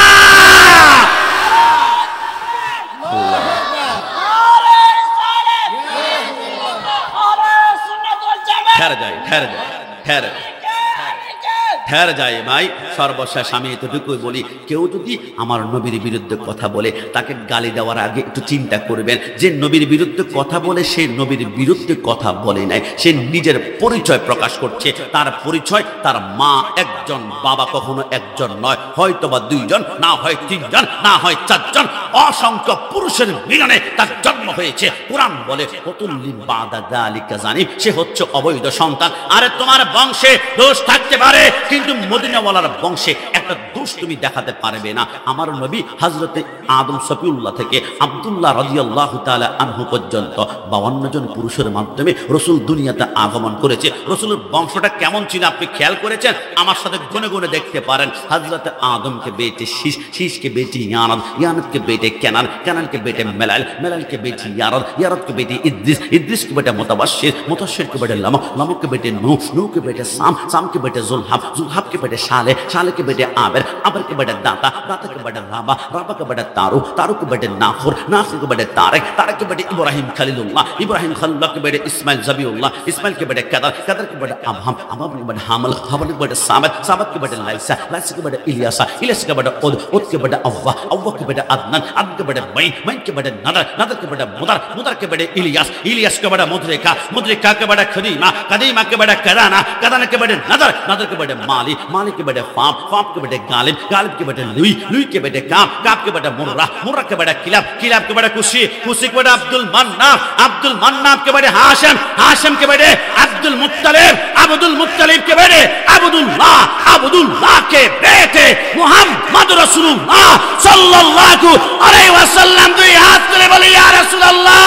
ঠের যায় ভাই। সর্বশেষ আমি এতটুকুই বলি, কেউ যদি আমার নবীর বিরুদ্ধে কথা বলে, তাকে গালি দেওয়ার আগে একটু চিন্তা করবেন, যে নবীর বিরুদ্ধে কথা বলে সে নবীর বিরুদ্ধে কথা বলে নাই, সে নিজের পরিচয় প্রকাশ করছে। তার পরিচয়, তার মা একজন, বাবা কখনো একজন নয়, হয়তো বা 2 জন, না হয় 3 জন, না হয় 4 জন। অসংখ্য পুরুষের মিলনে তার জন্ম হয়েছে। কোরআন বলে কতুল্লিন বাদা যালিকা জানিম, সে হচ্ছে অবৈধ সন্তান। আরে তোমার বংশে দোষ থাকতে পারে, কিন্তু মদিনাওয়ালার বংশে একটা দোষ তুমি দেখাতে পারবে না। আমার নবী হযরতে আদম সফিউল্লাহ থেকে আব্দুল্লাহ রাদিয়াল্লাহু তাআলা আনহু পর্যন্ত 52 জন পুরুষের মাধ্যমে রাসূল দুনিয়াতে আগমন করেছে। রাসূলের বংশটা কেমন ছিল আপনি খেয়াল করেছেন? আমার সাথে গুনে গুনে দেখতে পারেন। হযরতে आदम के बेटे शीश, शीश के बेटी यानत, यानत के बेटे कैनान, कैनान के बेटे मलाल, मलाल के बेटी यारद, यारद के बेटे इद्रिस, इद्रिस के बेटे मुतबश्शिर, मुतबश्शिर के बेटे लमक, लमक के बेटे नूह, नूह के बेटे साम, साम के बेटे जुल्हब, जुल्हब के बेटे शाले, शाले के बेटे आबिर, आबिर के बेटे दाता, दाता के बेटे राबा, राबा के बेटे तारू, तारू के बेटे नाखुर, नाखुर के बेटे तारिक, तारिक के बेटे इब्राहिम खलीलुल्लाह, इब्राहिम खलीलुल्लाह के बेटे इस्माइल ज़बीउल्लाह, इस्माइल के बेटे कदर, कदर के बेटे अबहम, अबहम के बेटे हामल, हामल के बेटे सामत, सामत के बेटे लाइसा, लाइसा के बेटे इलियासा, इलियास के बेटे उद, उद के बेटे अव्वा, अव्वा के बेटे अदनान, अदनान के बेटे मईन, मईन के बेटे नदर, नदर के बेटे मुदर, मुदर के बेटे इलियास, इलियास के बेटे मुद्रिका, मुद्रिका के बेटे कदीमा, कदीमा के बेटे कदाना, कदाना के बेटे नदर, नदर के बेटे माली, माली के बेटे फाम, फाम के बेटे गालिब, गालिब के बेटे लुई, लुई के बेटे काब, काब के बेटे मुर्रा, मुर्रा के बेटे किलाब, किलाब के बेटे कुशी, कुशी के बेटे अब्दुल मन्नाफ, अब्दुल मन्नाफ के बेटे हाशिम, हाशिम के बेटे अब्दुल मुत्तलिब, अब्दुल मुत्तलिब के बेटे अब्दुल्लाह, अब्दुल्लाह के बेटे मुहम्मद रसूलुल्लाह सल्लल्लाहु अलैहि वसल्लम। दुई हाथ করে বলি ইয়া রাসূলুল্লাহ